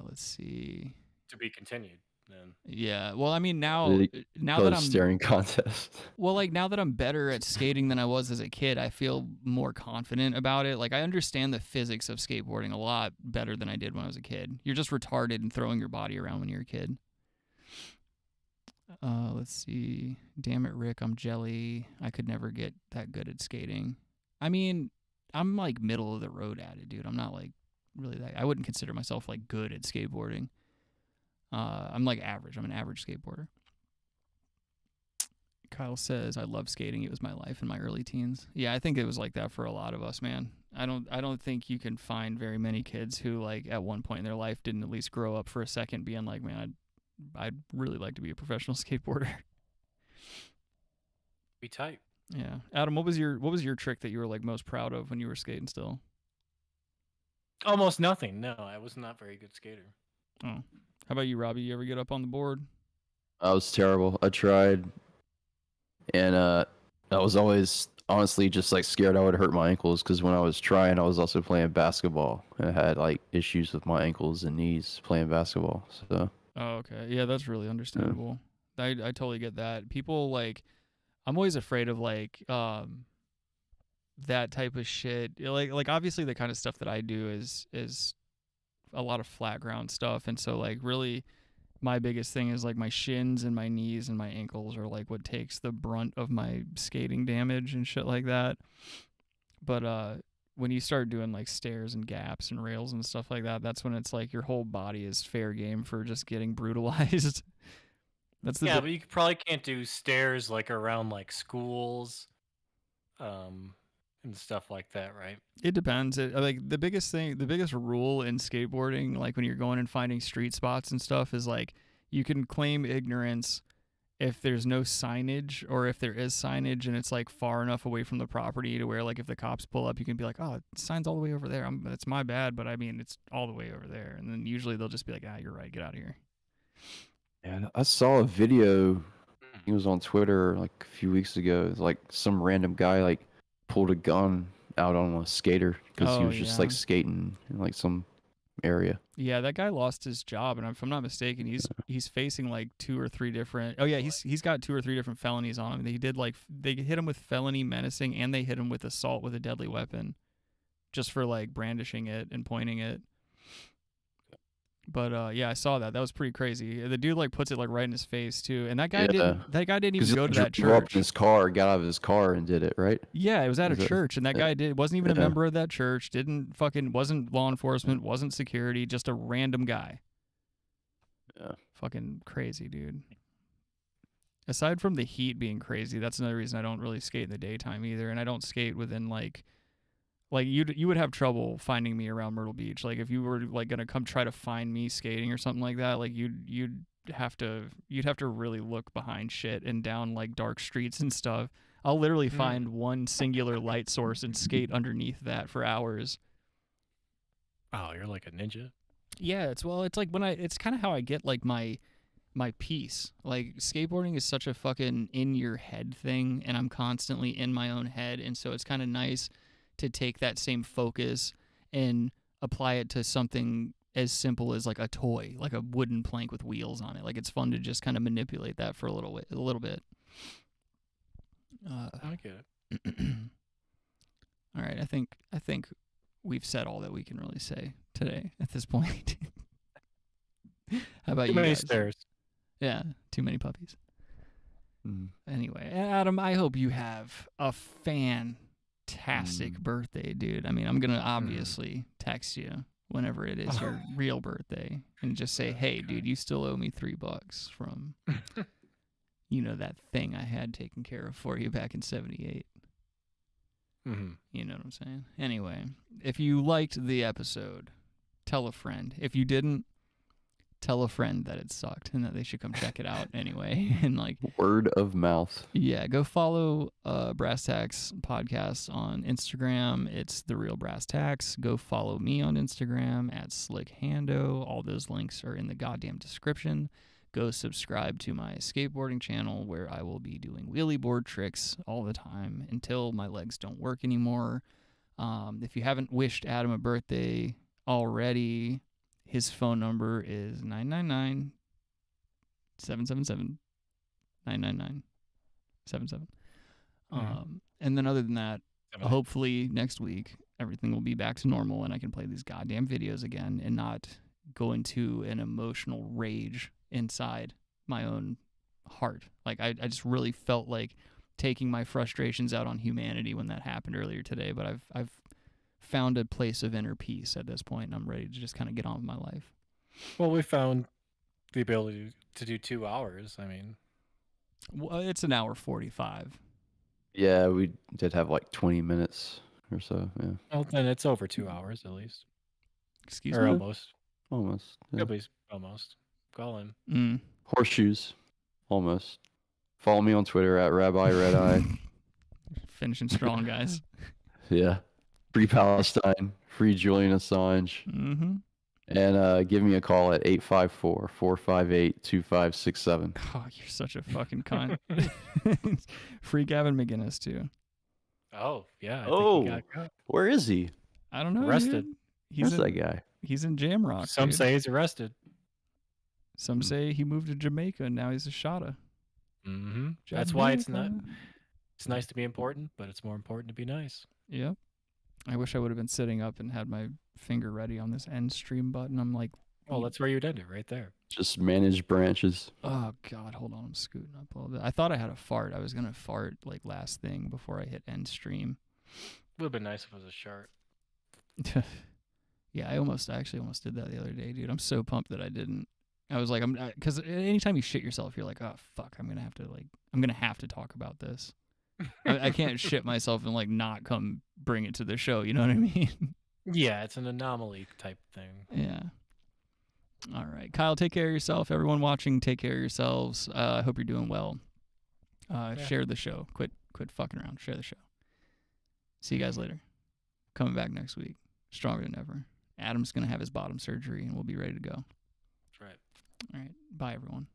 let's see. To be continued. Then. Yeah, well, I mean, now that I'm staring contest. Well, like now that I'm better at skating than I was as a kid, I feel more confident about it. Like I understand the physics of skateboarding a lot better than I did when I was a kid. You're just retarded and throwing your body around when you're a kid. Let's see. Damn it, Rick, I'm jelly. I could never get that good at skating. I mean, I'm like middle of the road at it, dude. I'm not like really that. I wouldn't consider myself like good at skateboarding. I'm like average. I'm an average skateboarder. Kyle says, I love skating. It was my life in my early teens. Yeah, I think it was like that for a lot of us, man. I don't think you can find very many kids who like at one point in their life didn't at least grow up for a second being like, man, I'd really like to be a professional skateboarder. Be tight. Yeah. Adam, what was your trick that you were like most proud of when you were skating still? Almost nothing. No, I was not a very good skater. Oh. How about you, Robbie? You ever get up on the board? I was terrible. I tried, and I was always honestly just like scared I would hurt my ankles, because when I was trying, I was also playing basketball, and I had like issues with my ankles and knees playing basketball. So. Oh, okay. Yeah, that's really understandable. Yeah. I totally get that. People like, I'm always afraid of like that type of shit. Like obviously the kind of stuff that I do is a lot of flat ground stuff, and so like really my biggest thing is like my shins and my knees and my ankles are like what takes the brunt of my skating damage and shit like that. But when you start doing like stairs and gaps and rails and stuff like that, that's when it's like your whole body is fair game for just getting brutalized. But you probably can't do stairs like around like schools and stuff like that, right? It depends. Like the biggest rule in skateboarding, like when you're going and finding street spots and stuff, is like you can claim ignorance if there's no signage, or if there is signage and it's like far enough away from the property to where like if the cops pull up, you can be like, oh, the sign's all the way over there. It's my bad, but I mean it's all the way over there. And then usually they'll just be like, you're right, get out of here. Yeah, I saw a video. It was on Twitter like a few weeks ago. It's like some random guy like pulled a gun out on a skater because he was just like skating in like some area. Yeah, that guy lost his job, and if I'm not mistaken, he's facing like 2 or 3 different. Oh yeah, he's got 2 or 3 different felonies on him. They hit him with felony menacing, and they hit him with assault with a deadly weapon, just for like brandishing it and pointing it. But yeah, I saw that. That was pretty crazy. The dude like puts it like right in his face too, and that guy didn't even go to that church. Up in his car, got out of his car, and did it right. Yeah, it was at a church, and that guy wasn't even a member of that church. Wasn't law enforcement, wasn't security, just a random guy. Yeah, fucking crazy, dude. Aside from the heat being crazy, that's another reason I don't really skate in the daytime either, and I don't skate within like you would have trouble finding me around Myrtle Beach. Like if you were like gonna come try to find me skating or something like that, like you'd have to really look behind shit and down like dark streets and stuff. I'll literally find one singular light source and skate underneath that for hours. Oh, you're like a ninja. Yeah, it's like it's kind of how I get like my peace. Like skateboarding is such a fucking in your head thing, and I'm constantly in my own head, and so it's kind of nice to take that same focus and apply it to something as simple as like a toy, like a wooden plank with wheels on it. Like it's fun to just kind of manipulate that for a little bit. I get it. All right, I think we've said all that we can really say today at this point. How about you guys? Too many stairs. Yeah, too many puppies. Mm. Anyway, Adam, I hope you have a fantastic birthday, dude. I mean, I'm going to obviously text you whenever it is your real birthday and just say, hey, dude, you still owe me $3 from, that thing I had taken care of for you back in 78. Mm-hmm. You know what I'm saying? Anyway, if you liked the episode, tell a friend. If you didn't, tell a friend that it sucked and that they should come check it out anyway. And like word of mouth. Yeah, go follow Brass Tacks Podcast on Instagram. It's The Real Brass Tacks. Go follow me on Instagram at SlickHando. All those links are in the goddamn description. Go subscribe to my skateboarding channel where I will be doing wheelie board tricks all the time until my legs don't work anymore. If you haven't wished Adam a birthday already, his phone number is 999-777-999-77. And then other than that, hopefully next week everything will be back to normal and I can play these goddamn videos again and not go into an emotional rage inside my own heart. Like I just really felt like taking my frustrations out on humanity when that happened earlier today, but I've found a place of inner peace at this point and I'm ready to just kind of get on with my life. Well, we found the ability to do 2 hours. I mean, well, it's an hour 45. Yeah, we did have like 20 minutes or so. Yeah. Well, then it's over 2 hours at least. Excuse or me? almost. Almost. Yeah. At least almost. Call in. Horseshoes. Almost. Follow me on Twitter at Rabbi Red Eye. Finishing strong, guys. Yeah. Free Palestine. Free Julian Assange. Mm-hmm. And give me a call at 854-458-2567. Oh, you're such a fucking cunt. Free Gavin McGinnis, too. Oh, yeah. I Oh, think he got caught. Where is he? I don't know. Arrested. Dude. Where's that guy? He's in Jamrock. Some dude. say he's arrested. Some say he moved to Jamaica and now he's a shotta. Mm-hmm. That's why it's not. It's nice to be important, but it's more important to be nice. Yep. I wish I would have been sitting up and had my finger ready on this end stream button. I'm like, well, that's where you'd end it, right there. Just manage branches. oh God, hold on, I'm scooting up a little bit. I thought I had a fart. I was gonna fart like last thing before I hit end stream. Would have been nice if it was a shark. Yeah, I actually almost did that the other day, dude. I'm so pumped that I didn't. I was like, because anytime you shit yourself, you're like, oh fuck, I'm gonna have to talk about this. I can't shit myself and like not come bring it to the show. You know what I mean? Yeah, it's an anomaly type thing. Yeah. All right, Kyle, take care of yourself. Everyone watching, take care of yourselves. I hope you're doing well. Share the show. Quit fucking around. Share the show. See you guys later. Coming back next week, stronger than ever. Adam's gonna have his bottom surgery, and we'll be ready to go. That's right. All right. Bye, everyone.